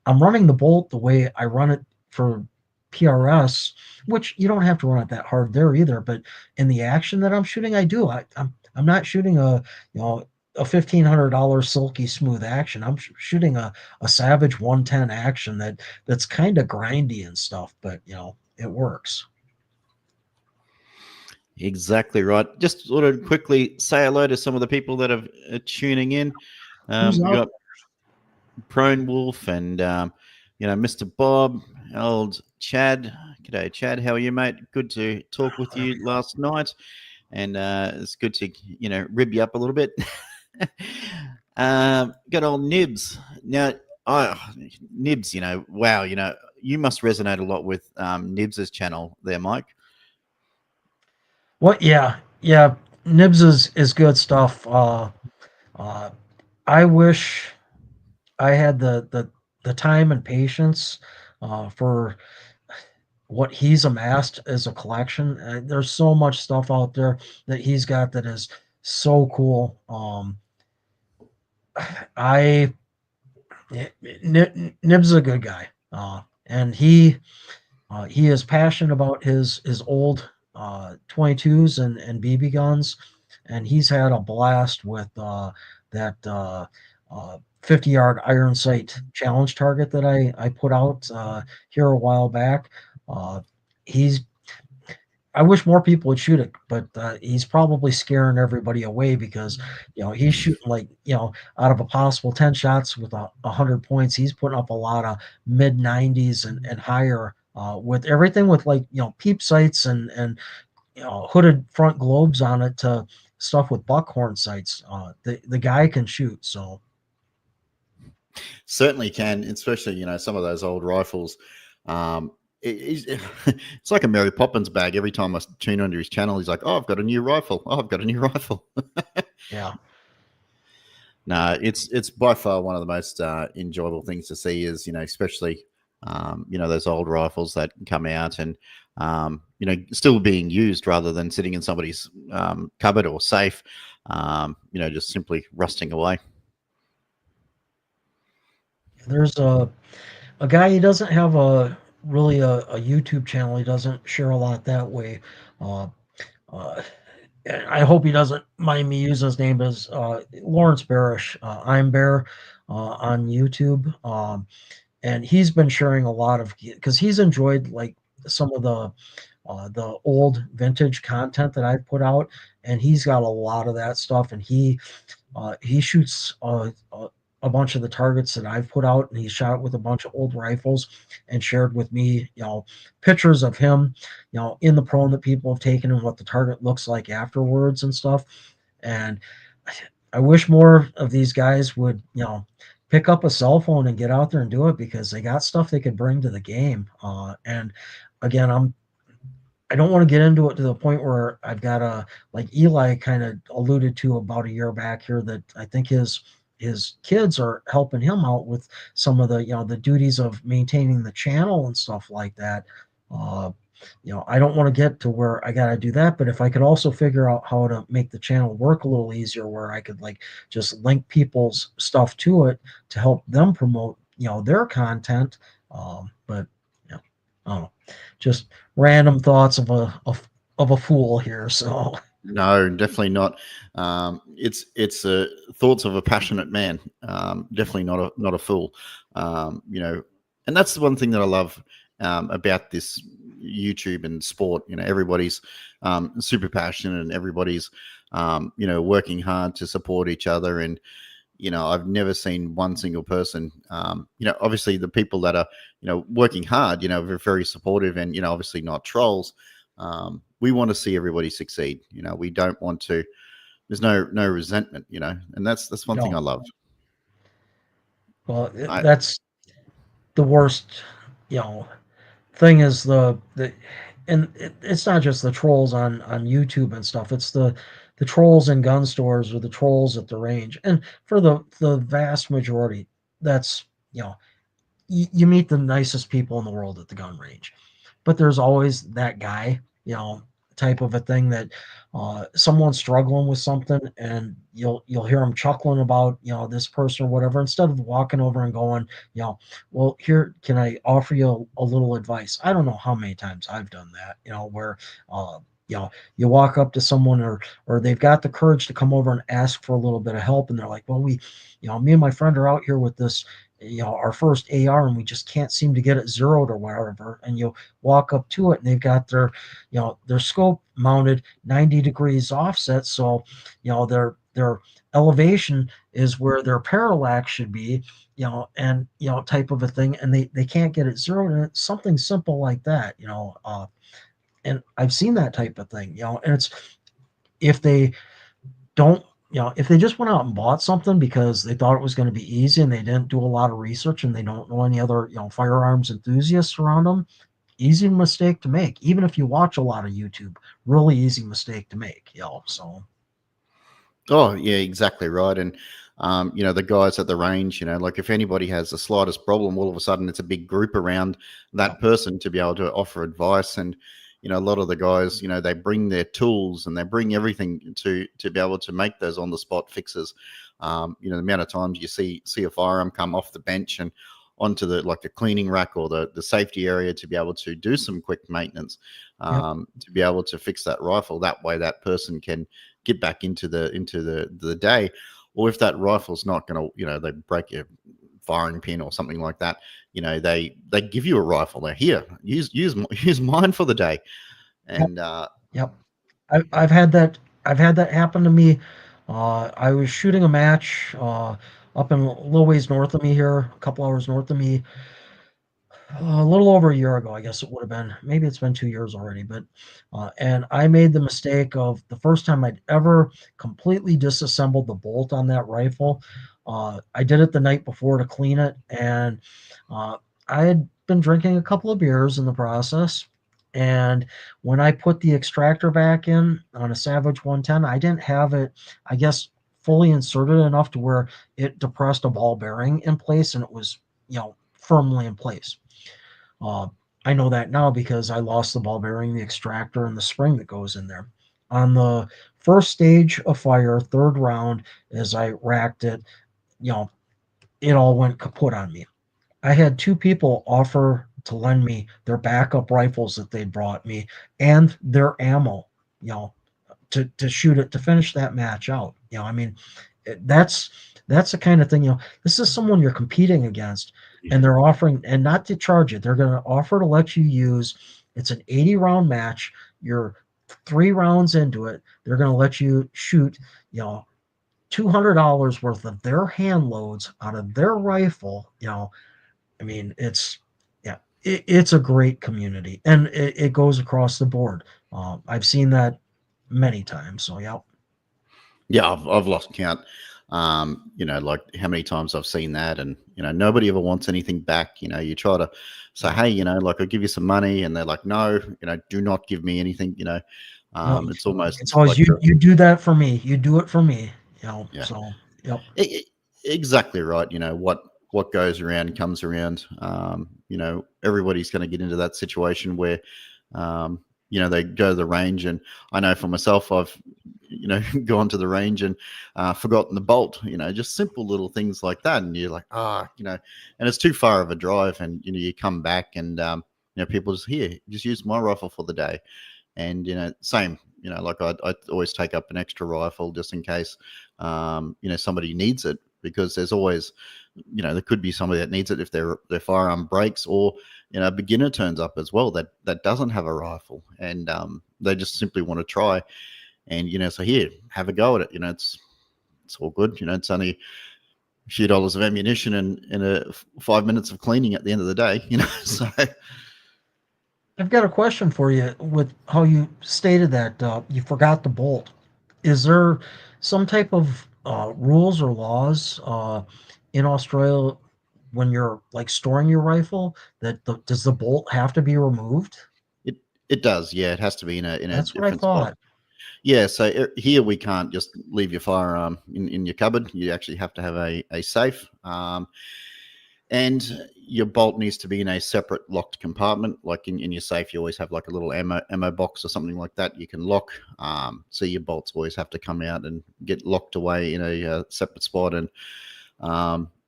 S2: I'm running the bolt the way I run it for PRS, which you don't have to run it that hard there either. But in the action that I'm shooting, I do. I'm not shooting a $1,500 silky smooth action. I'm shooting a Savage 110 action that's kind of grindy and stuff, but it works.
S1: exactly right. Just sort of quickly say hello to some of the people that are tuning in.
S2: Who's
S1: We
S2: out?
S1: got Prone Wolf and Mr. Bob, old Chad. G'day, Chad. How are you, mate? Good to talk with
S2: There we
S1: you
S2: go.
S1: last night, and it's good to rib you up a little bit. Good old Nibs. Now, oh, Nibs. Wow. You must resonate a lot with Nibs's channel there, Mike.
S2: What? Yeah, yeah. Nibs is good stuff. Uh, I wish I had the time and patience for what he's amassed as a collection. There's so much stuff out there that he's got that is so cool. I Nib's a good guy, and he is passionate about his old 22s and BB guns, and he's had a blast with that 50-yard iron sight challenge target that I put out here a while back. Uh, he's I wish more people would shoot it, but he's probably scaring everybody away because he's shooting like out of a possible 10 shots with 100 points, he's putting up a lot of mid 90s and higher with everything with like peep sights and hooded front globes on it to stuff with buckhorn sights. The guy can shoot, so
S1: Certainly can, especially some of those old rifles. Um, it's like a Mary Poppins bag. Every time I tune onto his channel, he's like, "Oh, I've got a new rifle. Oh, I've got a new rifle."
S2: yeah.
S1: No, it's by far one of the most enjoyable things to see. Is especially those old rifles that come out and still being used rather than sitting in somebody's cupboard or safe. Just simply rusting away.
S2: There's a guy, he doesn't have a YouTube channel. He doesn't share a lot that way. Uh, uh, and I hope he doesn't mind me using his name as Lawrence Barish. I'm Bear on YouTube, and he's been sharing a lot of because he's enjoyed like some of the old vintage content that I've put out, and he's got a lot of that stuff, and he shoots a bunch of the targets that I've put out, and he shot with a bunch of old rifles and shared with me, pictures of him, in the prone that people have taken and what the target looks like afterwards and stuff. And I wish more of these guys would, pick up a cell phone and get out there and do it because they got stuff they could bring to the game. And again, I don't want to get into it to the point where I've got a like Eli kind of alluded to about a year back here that I think his kids are helping him out with some of the the duties of maintaining the channel and stuff like that. Uh, I don't want to get to where I got to do that, but if I could also figure out how to make the channel work a little easier, where I could like just link people's stuff to it to help them promote their content. But I don't know, just random thoughts of a fool here. So
S1: No, definitely not. It's thoughts of a passionate man. Definitely not a fool. And that's the one thing that I love about this YouTube and sport. Everybody's super passionate and everybody's working hard to support each other. And I've never seen one single person. Obviously the people that are working hard. Are very supportive and obviously not trolls. We want to see everybody succeed. We don't want to. There's no resentment. And that's one thing I
S2: no,
S1: love.
S2: well,
S1: I
S2: that's the worst. You know, thing is the and it's not just the trolls on YouTube and stuff. It's the trolls in gun stores or the trolls at the range. And for the vast majority, that's you meet the nicest people in the world at the gun range, but there's always that guy, type of a thing that someone's struggling with something, and you'll hear them chuckling about this person or whatever, instead of walking over and going, well, here, can I offer you a little advice? I don't know how many times I've done that, where you walk up to someone, or they've got the courage to come over and ask for a little bit of help, and they're like, well, me and my friend are out here with this, our first AR, and we just can't seem to get it zeroed or whatever. And you walk up to it, and they've got their scope mounted 90 degrees offset, so their elevation is where their parallax should be, and type of a thing, and they can't get it zeroed, and it's something simple like that, and I've seen that type of thing, and it's if they don't if they just went out and bought something because they thought it was going to be easy and they didn't do a lot of research and they don't know any other firearms enthusiasts around them, easy mistake to make. Even if you watch a lot of YouTube, really easy mistake to make. So
S1: Oh, yeah, exactly right. And the guys at the range, like if anybody has the slightest problem, all of a sudden it's a big group around
S2: yeah,
S1: that person to be able to offer advice. And a lot of the guys, they bring their tools and they bring everything to be able to make those on the spot fixes. The amount of times you see a firearm come off the bench and onto the cleaning rack or the safety area to be able to do some quick maintenance,
S2: yep,
S1: to be able to fix that rifle. That way, that person can get back into the day. Or if that rifle's not going to, they break your firing pin or something like that, they give you a rifle. They're here, use mine for the day.
S2: yep,
S1: And
S2: yep. I've had that. I've had that happen to me. I was shooting a match up in a little ways north of me here, a couple hours north of me, a little over a year ago, I guess it would have been. Maybe it's been 2 years already, but and I made the mistake of the first time I'd ever completely disassembled the bolt on that rifle. I did it the night before to clean it, and uh, I had been drinking a couple of beers in the process. And when I put the extractor back in on a Savage 110, I didn't have it, I guess, fully inserted enough to where it depressed a ball bearing in place, and it was, firmly in place. Uh, I know that now because I lost the ball bearing, the extractor, and the spring that goes in there. On the first stage of fire, third round, as I racked it, you know, it all went kaput on me. I had two people offer to lend me their backup rifles that they'd brought me and their ammo, you know, to shoot it to finish that match out. I mean, that's the kind of thing. This is someone you're competing against, and they're offering, and not to charge it. They're going to offer to let you use. It's an 80 round match. You're 3 rounds into it. They're going to let you shoot. $200 worth of their hand loads out of their rifle. I mean, it's a great community, and it goes across the board. I've seen that many times. So yeah,
S1: yeah, I've lost count. Like how many times I've seen that, and nobody ever wants anything back. You try to say,
S2: yeah.
S1: hey, like I'll give you some money, and they're like, no, do not give me anything.
S2: No,
S1: It's
S2: it's
S1: almost
S2: always
S1: like
S2: you do that for me. You do it for me.
S1: yeah,
S2: So yep.
S1: exactly right. What goes around comes around. Everybody's going to get into that situation where they go to the range. And I know for myself, I've gone to the range and forgotten the bolt. Just simple little things like that, and you're like, and it's too far of a drive, and you come back, and people just use my rifle for the day. And same, like I always take up an extra rifle just in case somebody needs it, because there's always there could be somebody that needs it if their firearm breaks, or a beginner turns up as well that doesn't have a rifle, and they just simply want to try. And so here, have a go at it. It's all good. It's only a few dollars of ammunition and 5 minutes of cleaning at the end of the day. So
S2: I've got a question for you with how you stated that you forgot the bolt. Is there some type of rules or laws in Australia when you're like storing your rifle that does the bolt have to be removed?
S1: it it does, yeah. It has to be in a
S2: That's what I
S1: different spot.
S2: thought.
S1: Yeah, so here we can't just leave your firearm in your cupboard. You actually have to have a safe, and your bolt needs to be in a separate locked compartment. Like in your safe, you always have like a little ammo box or something like that you can lock. So your bolts always have to come out and get locked away in a separate spot. And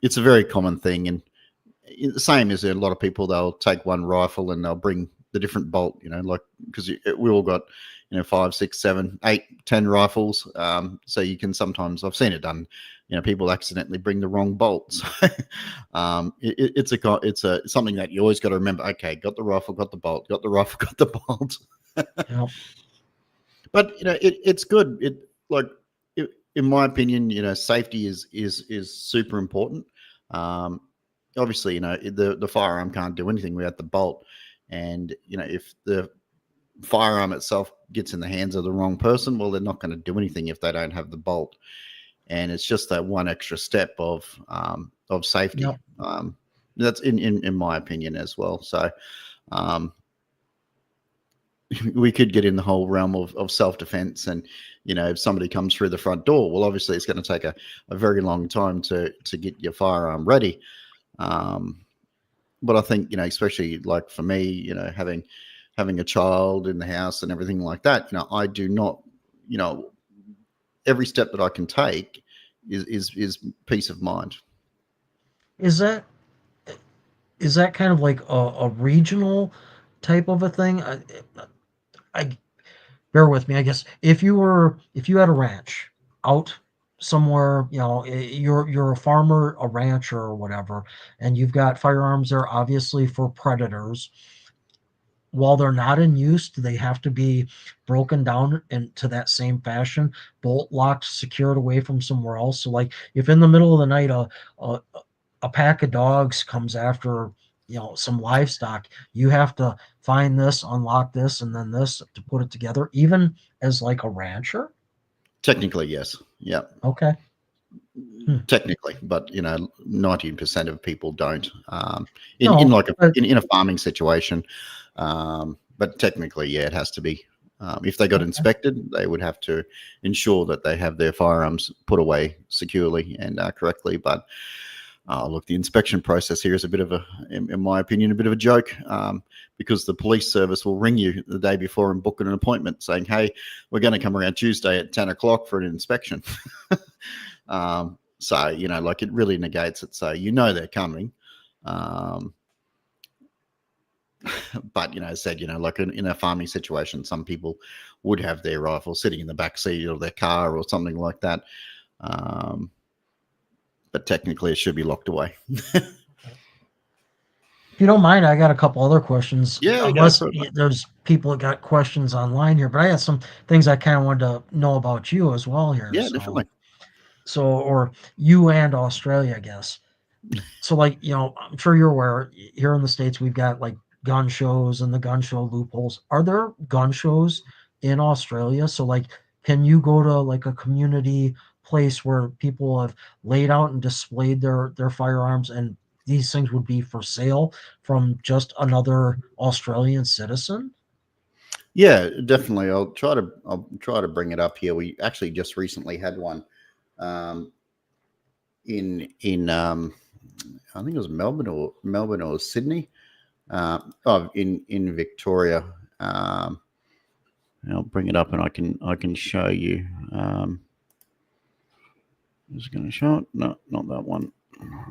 S1: it's a very common thing. And the same as a lot of people, they'll take one rifle and they'll bring the different bolt, like because we all got, 5, 6, 7, 8, 10 rifles. So you can sometimes, I've seen it done, people accidentally bring the wrong bolts. It's something that you always got to remember. Okay, got the rifle, got the bolt, got the rifle, got the bolt.
S2: You know,
S1: But it's good. It like in my opinion, safety is super important. Um, Obviously, the firearm can't do anything without the bolt, and if the firearm itself gets in the hands of the wrong person, well, they're not going to do anything if they don't have the bolt. And it's just that one extra step of safety.
S2: Yep.
S1: That's in my opinion as well. So um, we could get in the whole realm of self-defense, and if somebody comes through the front door, well, obviously it's going to take a very long time to get your firearm ready. um, but I think, especially like for me, having a child in the house and everything like that, I do not, you know every step that I can take is peace of mind.
S2: Is that is that kind of like a regional type of a thing? I bear with me. I guess if you had a ranch out somewhere, you're a farmer, a rancher, or whatever, and you've got firearms there, obviously for predators. While they're not in use, do they have to be broken down into that same fashion, bolt locked, secured away from somewhere else? So, like, if in the middle of the night a, a pack of dogs comes after some livestock, you have to find this, unlock this, and then this to put it together, even as like a rancher.
S1: Technically, yes. Yeah.
S2: Okay. Hmm.
S1: Technically, but 90% of people don't. In
S2: No,
S1: like
S2: but
S1: in a farming situation, but technically, yeah, it has to be. If they got
S2: okay.
S1: inspected, they would have to ensure that they have their firearms put away securely and correctly. But look, the inspection process here is a bit of in my opinion, a bit of a joke, because the police service will ring you the day before and book an appointment saying, "Hey, we're going to come around Tuesday at 10 o'clock for an inspection." So, like it really negates it. So, they're coming. Um, but, as I said, like in a farming situation, some people would have their rifle sitting in the back seat of their car or something like that. Um, but technically, it should be locked away.
S2: If you don't mind, I got a couple other questions.
S1: Yeah, go
S2: Unless
S1: for it, mate.
S2: there's people that got questions online here, but I got some things I kind of wanted to know about you as well here.
S1: Yeah, definitely.
S2: Or you and Australia, I guess. So, like, I'm sure you're aware here in the States, we've got like gun shows and the gun show loopholes. Are there gun shows in Australia? So, like, can you go to like a community place where people have laid out and displayed their firearms, and these things would be for sale from just another Australian citizen?
S1: Yeah, definitely. I'll try to bring it up here. We actually just recently had one um, in I think it was Melbourne or Sydney. In Victoria. Um, I'll bring it up and I can show you. Just going to show it. No, not that one.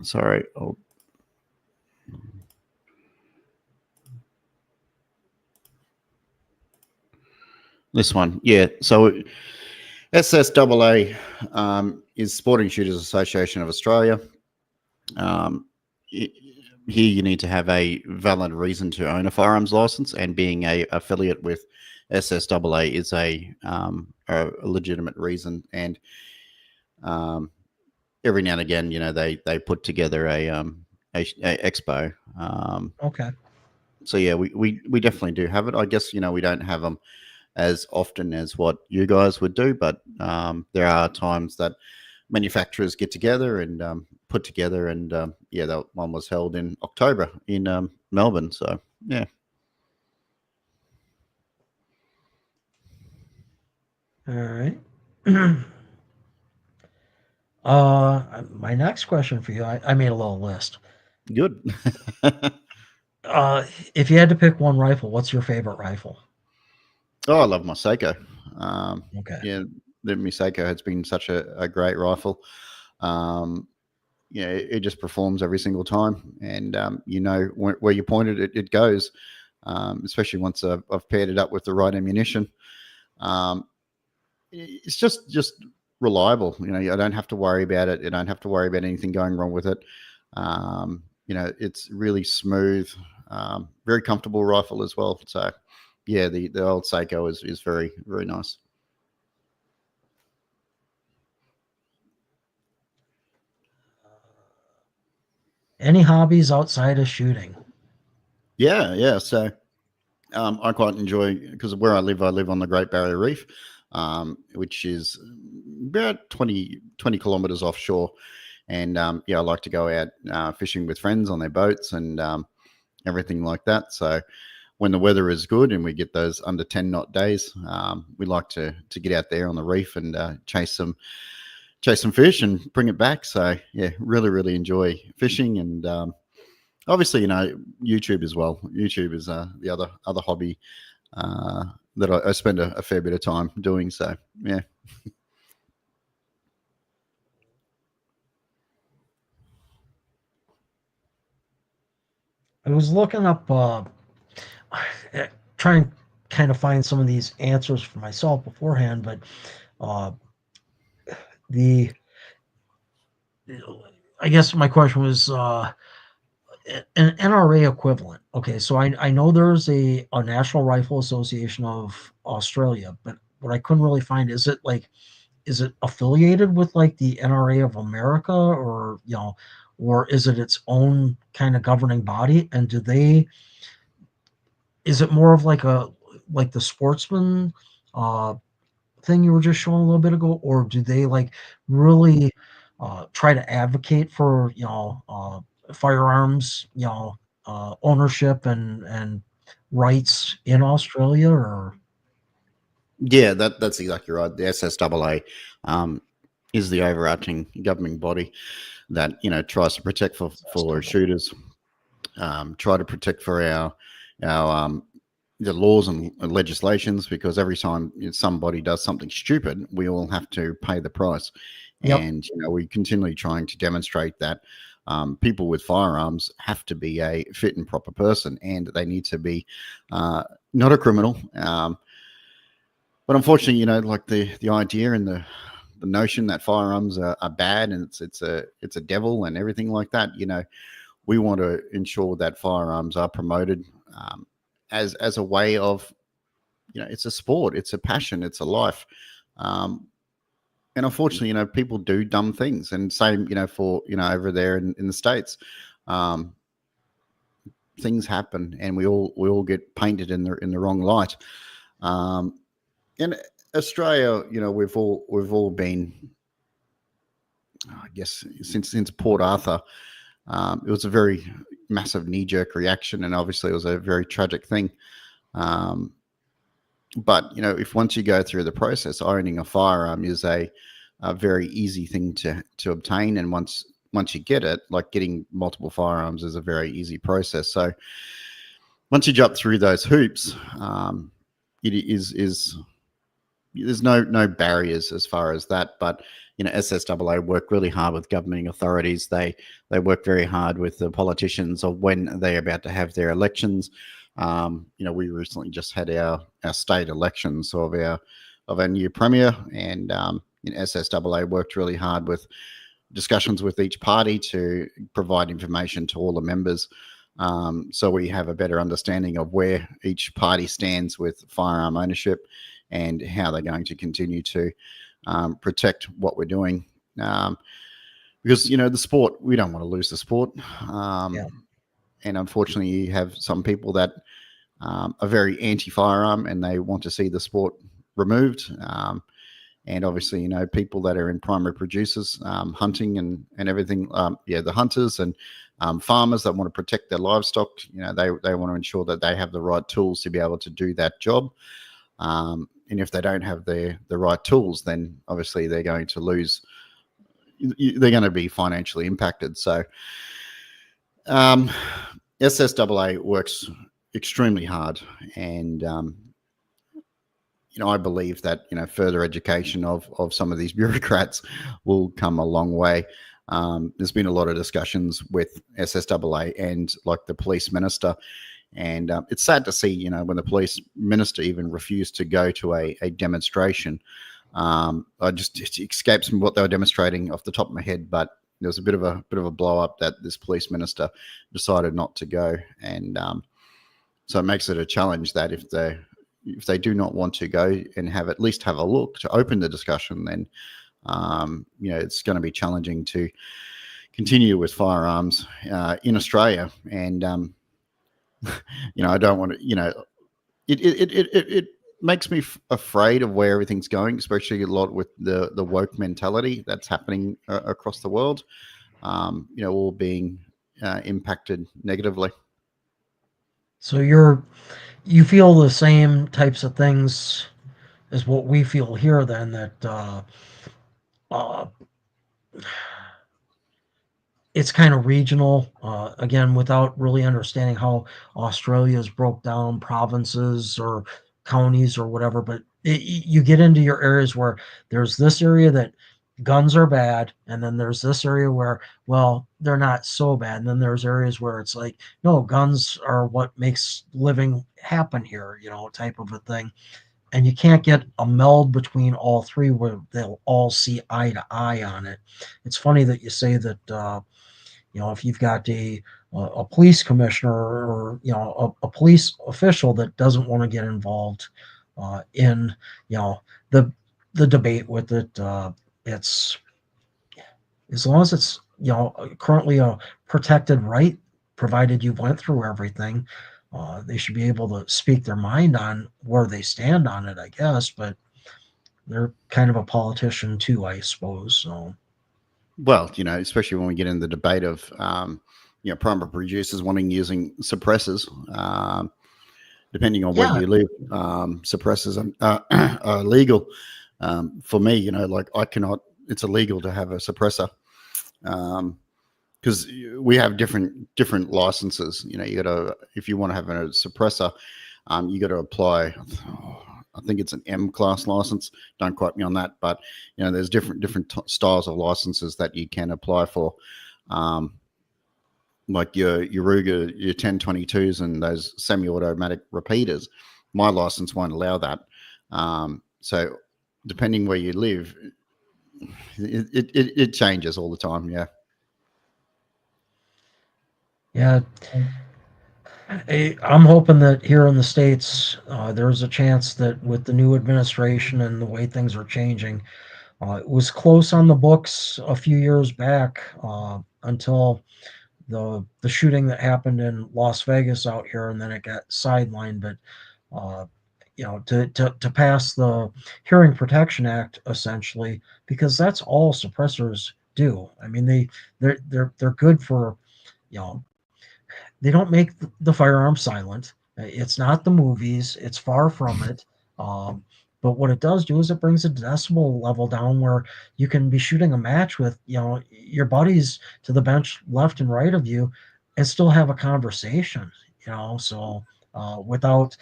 S1: Sorry. This one. Yeah. So SSAA is Sporting Shooters Association of Australia. Um, here you need to have a valid reason to own a firearms license, and being a affiliate with SSAA is a legitimate reason. And um, every now and again, they put together a expo.
S2: Okay.
S1: So yeah, we definitely do have it. I guess we don't have them as often as what you guys would do, but there are times that manufacturers get together and put together, and yeah, that one was held in October in Melbourne. So yeah,
S2: All right. My next question for you, I made a little list.
S1: good.
S2: Uh, if you had to pick one rifle, what's your favorite rifle?
S1: Oh, I love my Seiko. Um,
S2: Okay.
S1: yeah, my Seiko has been such a great rifle. Um, it just performs every single time, and where you point it, it goes. Especially once I've paired it up with the right ammunition. Um, it's just reliable. I don't have to worry about it. I don't have to worry about anything going wrong with it. It's really smooth, very comfortable rifle as well. So, yeah, the old Seiko is very very nice.
S2: Any hobbies outside of shooting?
S1: Yeah. So I quite enjoy, because where I live on the Great Barrier Reef, which is about 20 kilometers offshore. And yeah, I like to go out fishing with friends on their boats and everything like that. So when the weather is good and we get those under 10 knot days, we like to get out there on the reef and chase some fish and bring it back. So yeah, really enjoy fishing, and obviously, YouTube as well. YouTube is the other hobby uh, that I spend a fair bit of time doing. So yeah.
S2: I was looking up, trying kind of find some of these answers for myself beforehand, but uh, the I guess my question was an NRA equivalent. Okay, so I know there's a National Rifle Association of Australia, but what I couldn't really find, is it affiliated with like the NRA of America, or or is it its own kind of governing body? And do they is it more of like the sportsman uh thing you were just showing a little bit ago, or do they like really try to advocate for firearms ownership and rights in Australia? Or
S1: Yeah, that's exactly right. The SSAA um, is the overarching governing body that tries to protect for shooters, try to protect for our the laws and legislations, because every time somebody does something stupid, we all have to pay the price.
S2: Yep.
S1: And we're continually trying to demonstrate that people with firearms have to be a fit and proper person, and they need to be not a criminal. But unfortunately, like the idea and the notion that firearms are bad and it's a devil and everything like that, we want to ensure that firearms are promoted as a way of, it's a sport, it's a passion, it's a life. Um, and unfortunately, people do dumb things, and same, for over there in the States, um, things happen, and we all get painted in the wrong light. Um, in Australia, we've all been, I guess, since Port Arthur. It was a very massive knee jerk reaction, and obviously it was a very tragic thing. Um, but if once you go through the process, owning a firearm is a very easy thing to obtain, and once you get it, like getting multiple firearms is a very easy process. So once you jump through those hoops, it is there's no barriers as far as that. But SSAA work really hard with governing authorities. They work very hard with the politicians of when they're about to have their elections. We recently just had our state elections of our new premier, and SSAA worked really hard with discussions with each party to provide information to all the members, so we have a better understanding of where each party stands with firearm ownership and how they're going to continue to protect what we're doing. Because the sport, we don't want to lose the sport.
S2: yeah.
S1: And unfortunately, you have some people that are very anti-firearm and they want to see the sport removed. And obviously, people that are in primary producers, hunting and everything. The hunters and farmers that want to protect their livestock. They want to ensure that they have the right tools to be able to do that job. And if they don't have the right tools, then obviously they're going to lose. They're going to be financially impacted. So SSAA works extremely hard, and I believe that further education of some of these bureaucrats will come a long way. There's been a lot of discussions with SSAA and like the police minister, and it's sad to see when the police minister even refused to go to a demonstration. It escapes me what they were demonstrating off the top of my head, but there was a bit of a blow up that this police minister decided not to go, and so it makes it a challenge that if they do not want to go and at least have a look to open the discussion, then it's going to be challenging to continue with firearms in Australia, and I don't want to. It makes me afraid of where everything's going, especially a lot with the woke mentality that's happening across the world. All being impacted negatively.
S2: So you feel the same types of things as what we feel here, then, that uh, it's kind of regional. Again, without really understanding how Australia's broke down provinces or counties or whatever, but you get into your areas where there's this area that guns are bad, and then there's this area where, well, they're not so bad, and then there's areas where it's like, no, guns are what makes living happen here, type of a thing. And you can't get a meld between all three where they'll all see eye to eye on it. It's funny that you say that. If you've got a police commissioner, or a police official that doesn't want to get involved in the debate with it, it's, as long as it's currently a protected right, provided you went through everything, they should be able to speak their mind on where they stand on it, I guess. But they're kind of a politician too, I suppose. So
S1: Well, especially when we get in the debate of primary producers wanting using suppressors. Depending on where
S2: yeah,
S1: you live, suppressors are legal. For me, like I cannot. It's illegal to have a suppressor because we have different licenses. You got to, if you want to have a suppressor, you got to apply. I think it's an M class license. Don't quote me on that, but there's different styles of licenses that you can apply for. Like your Ruger, your 1022s, and those semi-automatic repeaters. My license won't allow that. So depending where you live, it changes all the time. Yeah.
S2: yeah. I'm hoping that here in the States, there's a chance that with the new administration and the way things are changing, it was close on the books a few years back, until the shooting that happened in Las Vegas out here, and then it got sidelined. But uh, to pass the Hearing Protection Act, essentially, because that's all suppressors do. I mean, they're good for, you know they don't make the firearm silent. It's not the movies. It's far from it. Um, but what it does do is it brings a decibel level down where you can be shooting a match with your buddies to the bench left and right of you, and still have a conversation. So without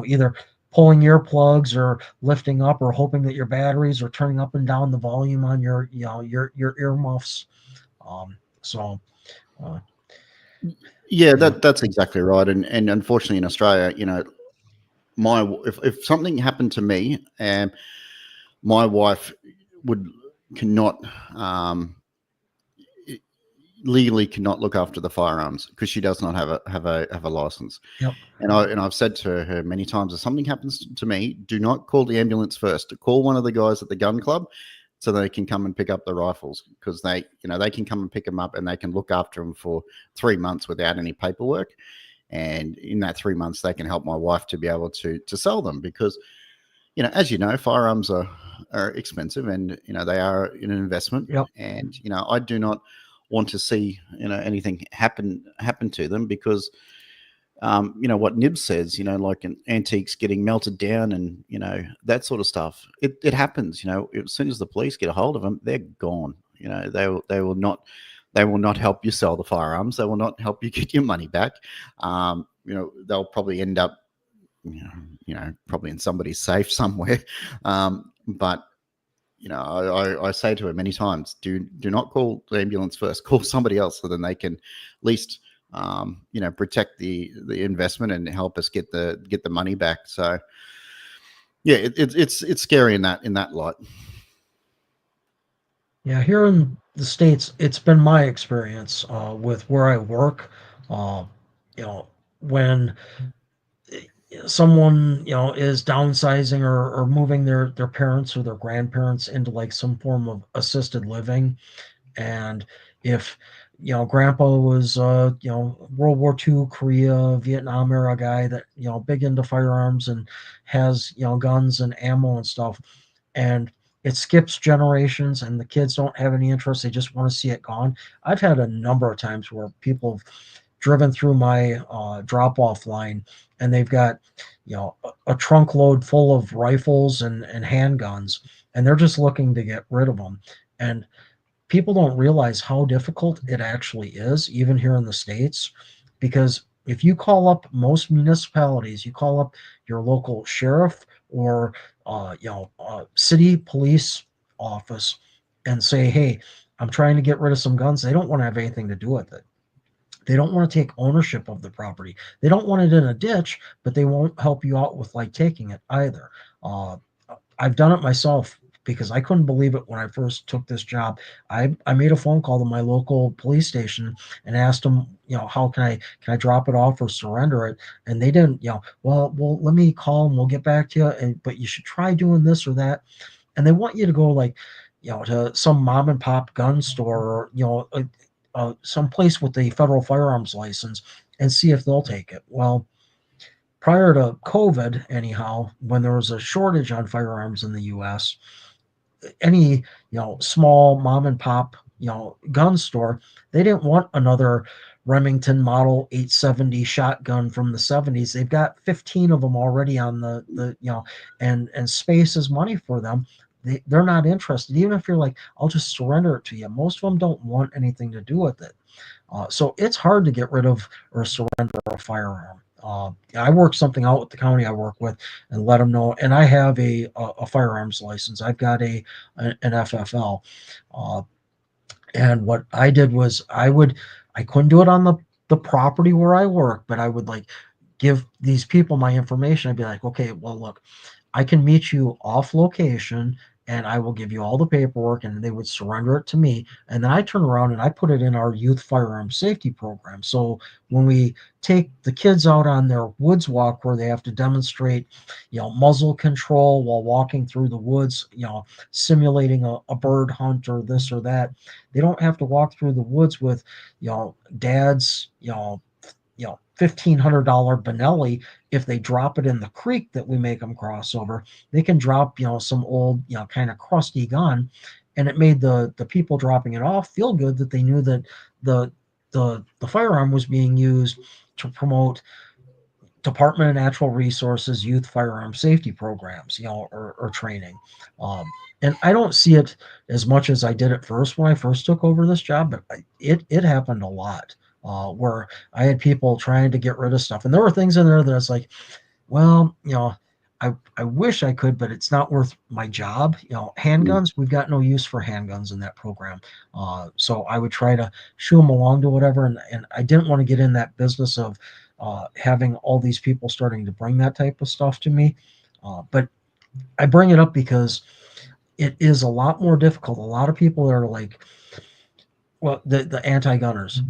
S2: either pulling earplugs or lifting up or hoping that your batteries are turning up and down the volume on your earmuffs. So uh,
S1: Yeah,
S2: yeah.
S1: that's exactly right. And unfortunately in Australia, my if something happened to me, and my wife would cannot legally cannot look after the firearms because she does not have a license.
S2: Yep.
S1: And I've said to her many times, if something happens to me, do not call the ambulance first. Call one of the guys at the gun club so they can come and pick up the rifles, because they can come and pick them up and they can look after them for 3 months without any paperwork. And in that 3 months, they can help my wife to be able to sell them, because as firearms are expensive, and they are an investment.
S2: Yep.
S1: And I do not want to see anything happen to them, because what Nibs says, like antiques getting melted down, and that sort of stuff. It happens. As soon as the police get a hold of them, they're gone. They will not help you sell the firearms. They will not help you get your money back. They'll probably end up probably in somebody's safe somewhere. But I say to her many times, do not call the ambulance first. Call somebody else, so then they can at least protect the investment and help us get the money back. So yeah, it's scary in that light.
S2: Yeah, here in the States, it's been my experience with where I work. Uh, you know, when someone is downsizing, or moving their parents or their grandparents into like some form of assisted living, and if Grandpa was, World War II, Korea, Vietnam era guy that, big into firearms and has, guns and ammo and stuff. And it skips generations and the kids don't have any interest. They just want to see it gone. I've had a number of times where people have driven through my drop off line and they've got, a trunk load full of rifles and handguns, and they're just looking to get rid of them. And people don't realize how difficult it actually is, even here in the States, because if you call up most municipalities, you call up your local sheriff or city police office and say, "Hey, I'm trying to get rid of some guns," they don't want to have anything to do with it. They don't want to take ownership of the property. They don't want it in a ditch, but they won't help you out with like taking it either. Uh, I've done it myself because I couldn't believe it when I first took this job. I made a phone call to my local police station and asked them, how can I drop it off or surrender it? And they didn't, well, let me call and we'll get back to you. And but you should try doing this or that. And they want you to go like, to some mom and pop gun store or some place with the federal firearms license and see if they'll take it. Well, prior to COVID, anyhow, when there was a shortage on firearms in the U.S., any small mom and pop gun store, they didn't want another Remington Model 870 shotgun from the 70s. They've got 15 of them already on the and space is money for them. They're not interested. Even if you're like, I'll just surrender it to you. Most of them don't want anything to do with it. So it's hard to get rid of or surrender a firearm. I work something out with the county I work with and let them know. And I have a firearms license. I've got an FFL. Uh, and what I did was I couldn't do it on the property where I work, but I would like give these people my information. I'd be like, okay, well, look, I can meet you off location and I will give you all the paperwork, and they would surrender it to me. And then I turn around and I put it in our youth firearm safety program. So when we take the kids out on their woods walk where they have to demonstrate, muzzle control while walking through the woods, simulating a bird hunt or this or that, they don't have to walk through the woods with, dad's, $1,500 Benelli. If they drop it in the creek that we make them cross over, they can drop some old kind of crusty gun, and it made the people dropping it off feel good that they knew that the the firearm was being used to promote Department of Natural Resources youth firearm safety programs, or training. And I don't see it as much as I did at first when I first took over this job, but it happened a lot, where I had people trying to get rid of stuff, and there were things in there that I was like, well, I wish I could, but it's not worth my job.
S1: Mm.
S2: Handguns, we've got no use for handguns in that program. So I would try to shoo them along to whatever. And I didn't want to get in that business of having all these people starting to bring that type of stuff to me. But I bring it up because it is a lot more difficult. A lot of people are like, well, the anti-gunners,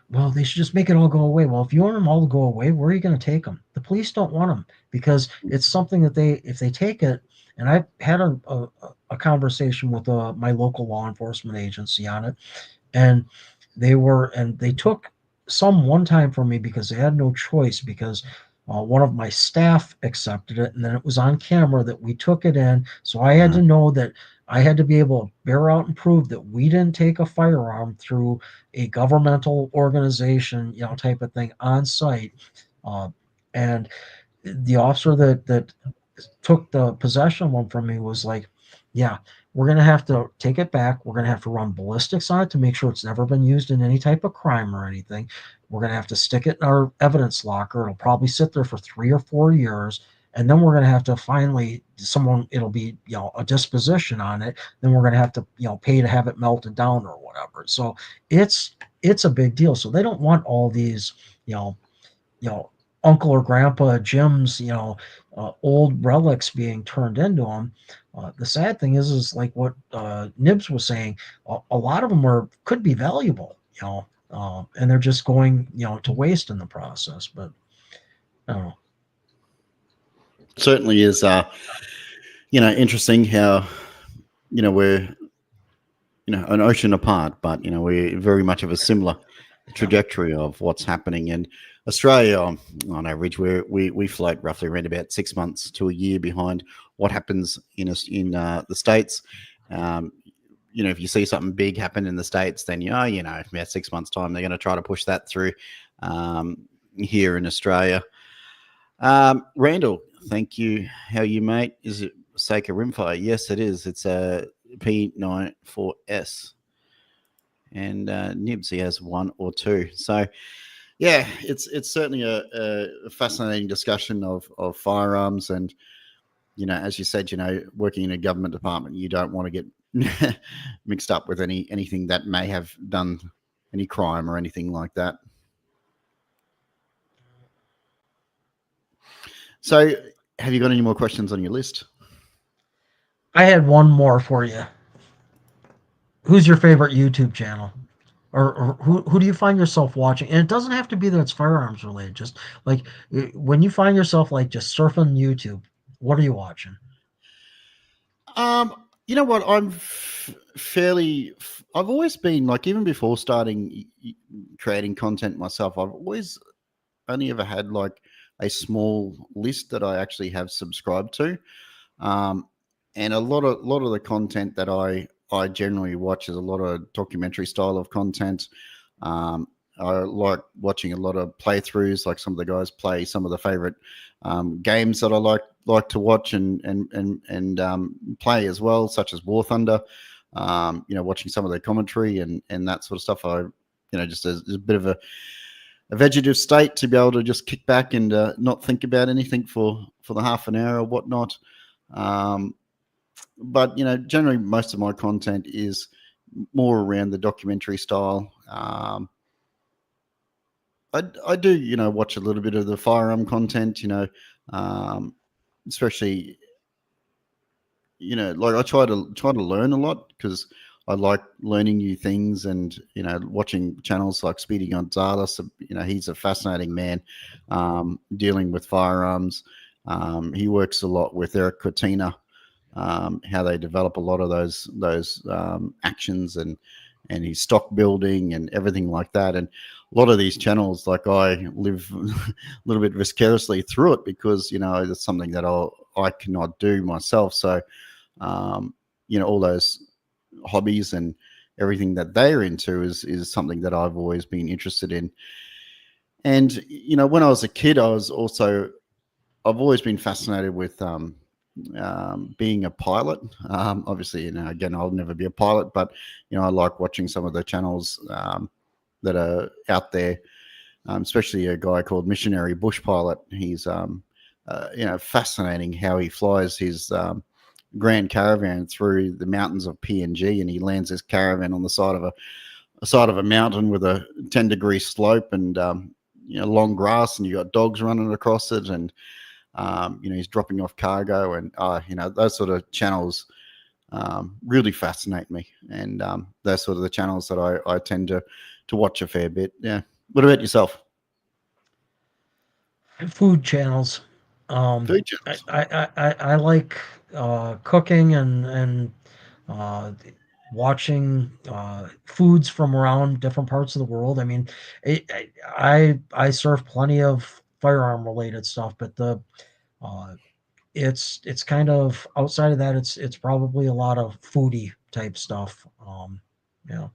S2: well, they should just make it all go away. Well, if you want them all to go away, where are you going to take them? The police don't want them because it's something that if they take it, and I've had a conversation with my local law enforcement agency on it, and they took some one time from me because they had no choice because one of my staff accepted it, and then it was on camera that we took it in. So I had
S1: Uh,
S2: to know that I had to be able to bear out and prove that we didn't take a firearm through a governmental organization, type of thing on site. Uh, and the officer that took the possession one from me was like, yeah, we're going to have to take it back. We're going to have to run ballistics on it to make sure it's never been used in any type of crime or anything. We're going to have to stick it in our evidence locker. It'll probably sit there for 3 or 4 years. And then we're going to have to finally, it'll be, a disposition on it. Then we're going to have to, pay to have it melted down or whatever. So it's a big deal. So they don't want all these, you know, you know, uncle or grandpa Jim's, old relics being turned into them. The sad thing is like what Nibs was saying. A lot of them could be valuable, and they're just going, to waste in the process. But I don't know.
S1: Certainly is, interesting how, we're an ocean apart, but we're very much of a similar
S2: Yeah.
S1: trajectory of what's happening in Australia. On average, we float roughly around about 6 months to a year behind what happens in the states. Um, if you see something big happen in the states, then about 6 months time they're going to try to push that through um, here in Australia. Randall, thank you. How are you, mate? Is it Seika Rimfire? Yes, it is. It's a P94S. And Nibs, he has one or two. So, yeah, it's certainly a fascinating discussion of firearms. And, as you said, working in a government department, you don't want to get mixed up with anything that may have done any crime or anything like that. So, have you got any more questions on your list?
S2: I had one more for you. Who's your favorite YouTube channel? Or who do you find yourself watching? And it doesn't have to be that it's firearms related. Just like when you find yourself like just surfing YouTube, what are you watching?
S1: You know what? I've always been like, even before starting creating content myself, I've always only ever had like a small list that I actually have subscribed to. Um, and a lot of the content that I generally watch is a lot of documentary style of content. Um, I like watching a lot of playthroughs, like some of the guys play some of the favorite games that I like to watch and play as well, such as War Thunder. Watching some of their commentary and that sort of stuff. Just as a bit of a vegetative state to be able to just kick back and not think about anything for the half an hour or whatnot. But generally most of my content is more around the documentary style. I do watch a little bit of the firearm content, especially like I try to learn a lot because I like learning new things and watching channels like Speedy Gonzalez. He's a fascinating man dealing with firearms. He works a lot with Eric Cortina, how they develop a lot of those actions and his stock building and everything like that. And a lot of these channels, like I live a little bit vicariously through it because it's something that I cannot do myself. So all those hobbies and everything that they're into is something that I've always been interested in. And when I was a kid, I've always been fascinated with being a pilot. Obviously, again, I'll never be a pilot, but I like watching some of the channels that are out there, especially a guy called Missionary Bush Pilot. He's fascinating how he flies his Grand Caravan through the mountains of PNG, and he lands his caravan on the side of a mountain with a 10-degree slope and long grass, and you got dogs running across it, and he's dropping off cargo, and those sort of channels really fascinate me, and those sort of the channels that I tend to watch a fair bit. Yeah. What about yourself?
S2: Food channels.
S1: Food
S2: I,
S1: channels.
S2: I like cooking and uh, watching foods from around different parts of the world. I mean, I serve plenty of firearm related stuff, but the uh, it's kind of outside of that. It's probably a lot of foodie type stuff. Yeah,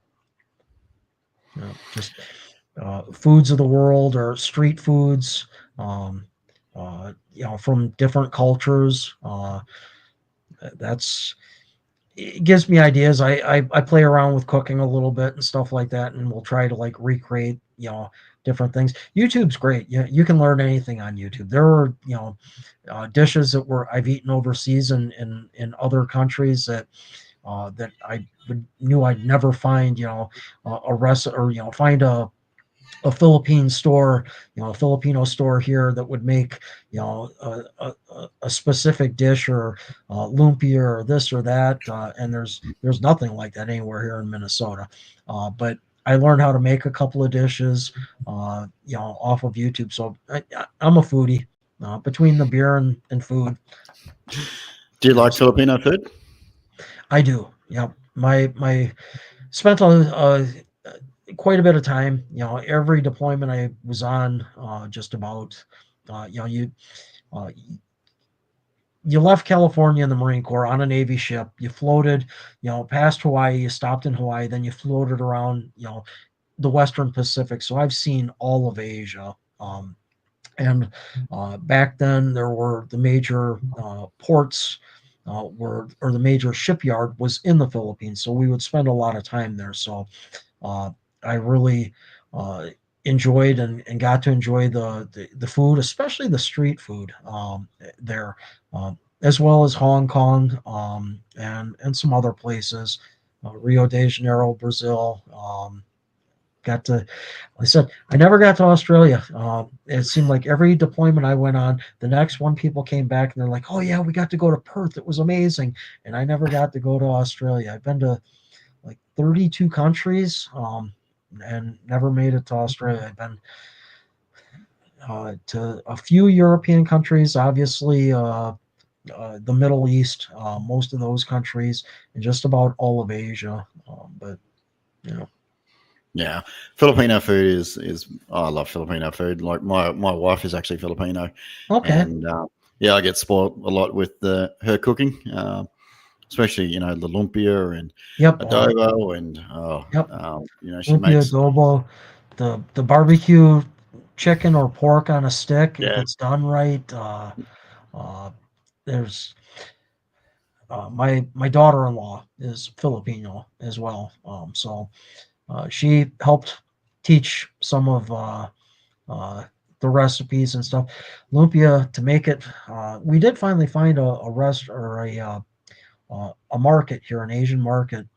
S2: just foods of the world or street foods. Um, from different cultures. That's It gives me ideas. I play around with cooking a little bit and stuff like that, and we'll try to like recreate different things. YouTube's great. You can learn anything on YouTube. There are dishes that I've eaten overseas and in other countries that I knew I'd never find a recipe or find a Philippine store, a Filipino store here that would make, a specific dish or lumpia or this or that, and there's nothing like that anywhere here in Minnesota. But I learned how to make a couple of dishes, off of YouTube. So I'm a foodie. Between the beer and food,
S1: Do you like
S2: so
S1: Filipino food?
S2: I do. Yep. My spent quite a bit of time. Every deployment I was on, just about. You uh, you left California in the Marine Corps on a Navy ship. You floated, past Hawaii. You stopped in Hawaii, then you floated around, the Western Pacific. So I've seen all of Asia. And back then, there were the major ports, or the major shipyard was in the Philippines. So we would spend a lot of time there. So uh, I really uh, enjoyed and got to enjoy the food, especially the street food there, as well as Hong Kong, and some other places, Rio de Janeiro, Brazil. Got to, like I said, I never got to Australia. It seemed like every deployment I went on, the next one people came back and they're like, "Oh yeah, we got to go to Perth. It was amazing." And I never got to go to Australia. I've been to like 32 countries, and never made it to Australia. I've been to a few European countries, obviously, the Middle East, most of those countries, and just about all of Asia. But you know,
S1: Yeah, Filipino food is I love Filipino food. Like my wife is actually Filipino,
S2: okay,
S1: and yeah, I get spoiled a lot with her cooking, especially the lumpia and
S2: yep,
S1: adobo, and
S2: yep,
S1: she
S2: lumpia
S1: makes
S2: adobo, the barbecue chicken or pork on a stick if
S1: yeah
S2: it's done right. Uh, there's my daughter-in-law is Filipino as well, so she helped teach some of uh, the recipes and stuff. Lumpia, to make it, we did finally find a rest or a market here, an Asian market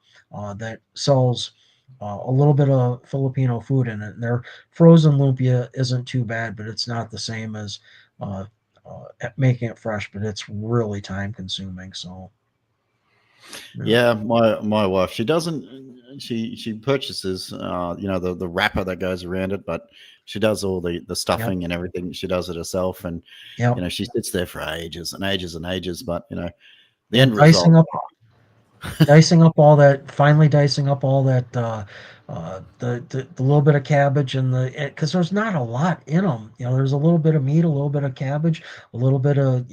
S2: that sells a little bit of Filipino food in it. And their frozen lumpia isn't too bad, but it's not the same as uh, making it fresh. But it's really time consuming. So yeah,
S1: yeah. My wife, she doesn't she purchases the wrapper that goes around it, but she does all the
S2: yep,
S1: stuffing and everything. She does it herself, and
S2: yep,
S1: she sits there for ages and ages and ages. But the
S2: yeah.
S1: end result.
S2: Finally dicing up all that, the little bit of cabbage and because there's not a lot in them. There's a little bit of meat, a little bit of cabbage, a little bit of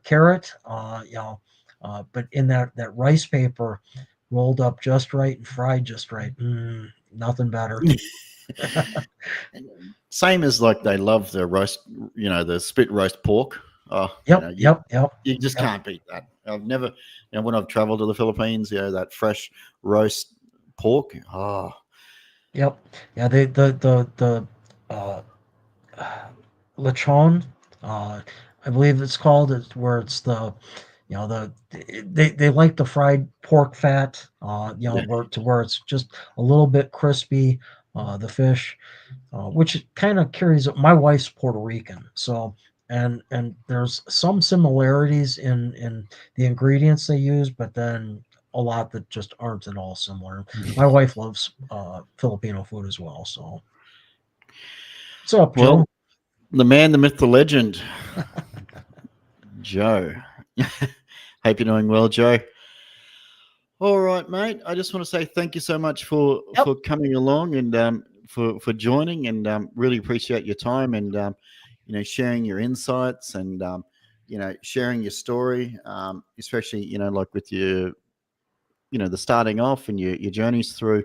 S2: carrot, but in that rice paper, rolled up just right and fried just right. Nothing better.
S1: Same as like they love the roast, the spit roast pork. Oh,
S2: Yep, yep, yep,
S1: you just
S2: yep,
S1: can't beat that. I've never, when I've traveled to the Philippines, that fresh roast pork. Oh,
S2: yep. Yeah, the uh, lechon, uh, I believe it's called. It's where it's they like the fried pork fat,
S1: yeah.
S2: where it's just a little bit crispy, the fish, which kind of carries. My wife's Puerto Rican, so and there's some similarities in the ingredients they use, but then a lot that just aren't at all similar. My wife loves Filipino food as well. So what's up, Joe?
S1: Well, the man, the myth, the legend, Joe. Hope you're doing well, Joe. All right, mate. I just want to say thank you so much for
S2: Yep.
S1: coming along and for joining, and really appreciate your time and sharing your insights and sharing your story, especially like with your the starting off and your journeys through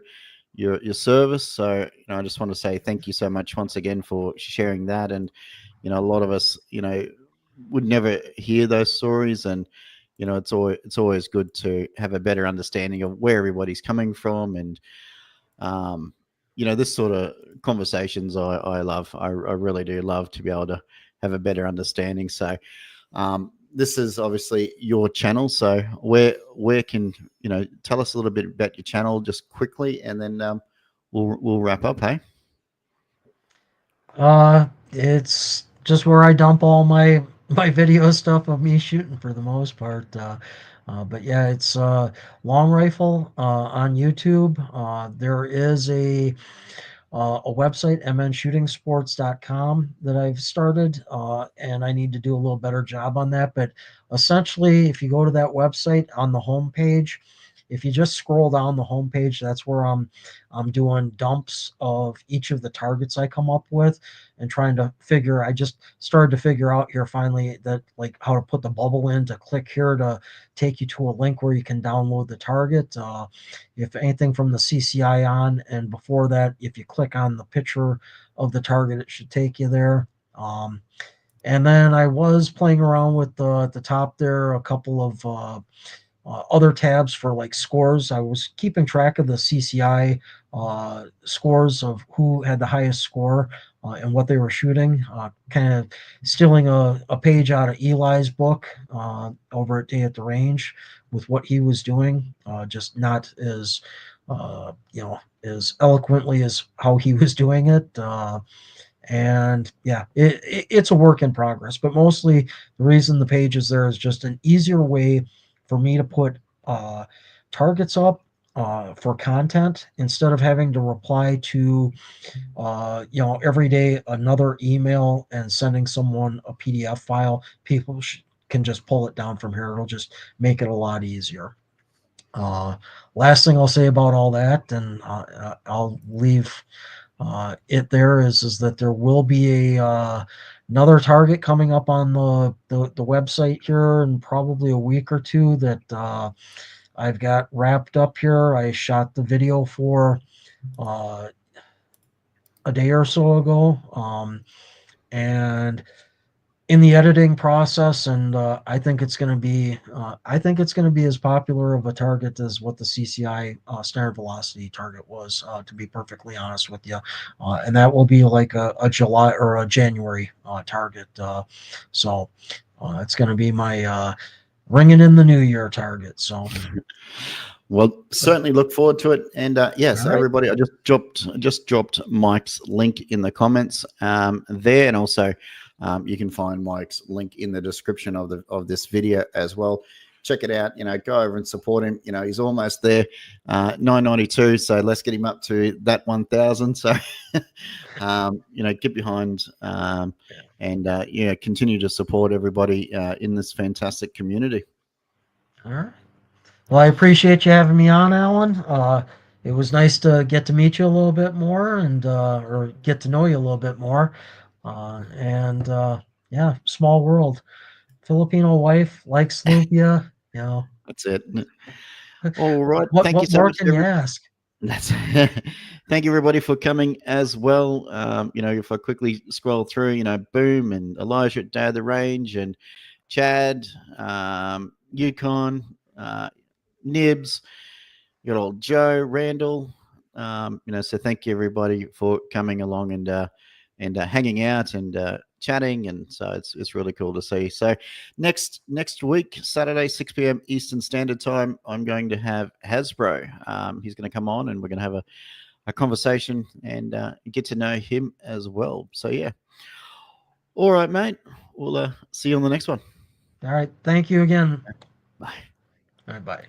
S1: your service. So I just want to say thank you so much once again for sharing that. And a lot of us would never hear those stories, and it's always good to have a better understanding of where everybody's coming from. And um, this sort of conversations I love. I really do love to be able to have a better understanding. So this is obviously your channel. So where can tell us a little bit about your channel just quickly, and then we'll wrap up. Hey.
S2: It's just where I dump all my video stuff of me shooting for the most part. But yeah, it's long rifle on YouTube. There is a website, mnshootingsports.com, that I've started, and I need to do a little better job on that. But essentially, if you go to that website on the homepage, if you just scroll down the homepage, that's where I'm doing dumps of each of the targets I come up with and trying to figure. I just started to figure out here finally that like how to put the bubble in to click here to take you to a link where you can download the target. If anything from the CCI on, and before that, if you click on the picture of the target, it should take you there. And then I was playing around with at the top there a couple of other tabs for like scores. I was keeping track of the CCI scores of who had the highest score and what they were shooting. Kind of stealing a page out of Eli's book over at Day at the Range with what he was doing, just not as as eloquently as how he was doing it. And yeah, it's a work in progress, but mostly the reason the page is there is just an easier way for me to put targets up for content instead of having to reply to every day another email and sending someone a PDF file. People can just pull it down from here. It'll just make it a lot easier. uh, Last thing I'll say about all that, and I'll leave it there, is that there will be another target coming up on the website here in probably a week or two that I've got wrapped up here. I shot the video for uh, a day or so ago, and in the editing process, and I think it's going to be as popular of a target as what the CCI standard velocity target was, to be perfectly honest with you. And that will be like a July or a January target. So it's going to be my ringing in the new year target. So
S1: Well, certainly look forward to it. And yes,
S2: all right.
S1: everybody, I just dropped Mike's link in the comments there, and also you can find Mike's link in the description of this video as well. Check it out. Go over and support him. He's almost there, 992. So let's get him up to that 1,000. So get behind and continue to support everybody in this fantastic community.
S2: All right. Well, I appreciate you having me on, Alan. It was nice to get to meet you a little bit more and or get to know you a little bit more. And yeah, small world. Filipino wife likes lumpia.
S1: That's it. All right.
S2: What
S1: Thank you
S2: what
S1: so
S2: more
S1: much,
S2: can you ask?
S1: That's thank you everybody for coming as well. If I quickly scroll through, Boom and Elijah at Day of the Range and Chad, Yukon, Nibs, you got old Joe, Randall. So thank you everybody for coming along and hanging out and chatting, and so it's really cool to see. So next week, Saturday, 6 p.m. Eastern Standard Time, I'm going to have Hasbro. He's going to come on, and we're going to have a conversation and get to know him as well. So yeah, all right, mate. We'll see you on the next one.
S2: All right. Thank you again.
S1: Bye.
S2: All right. Bye.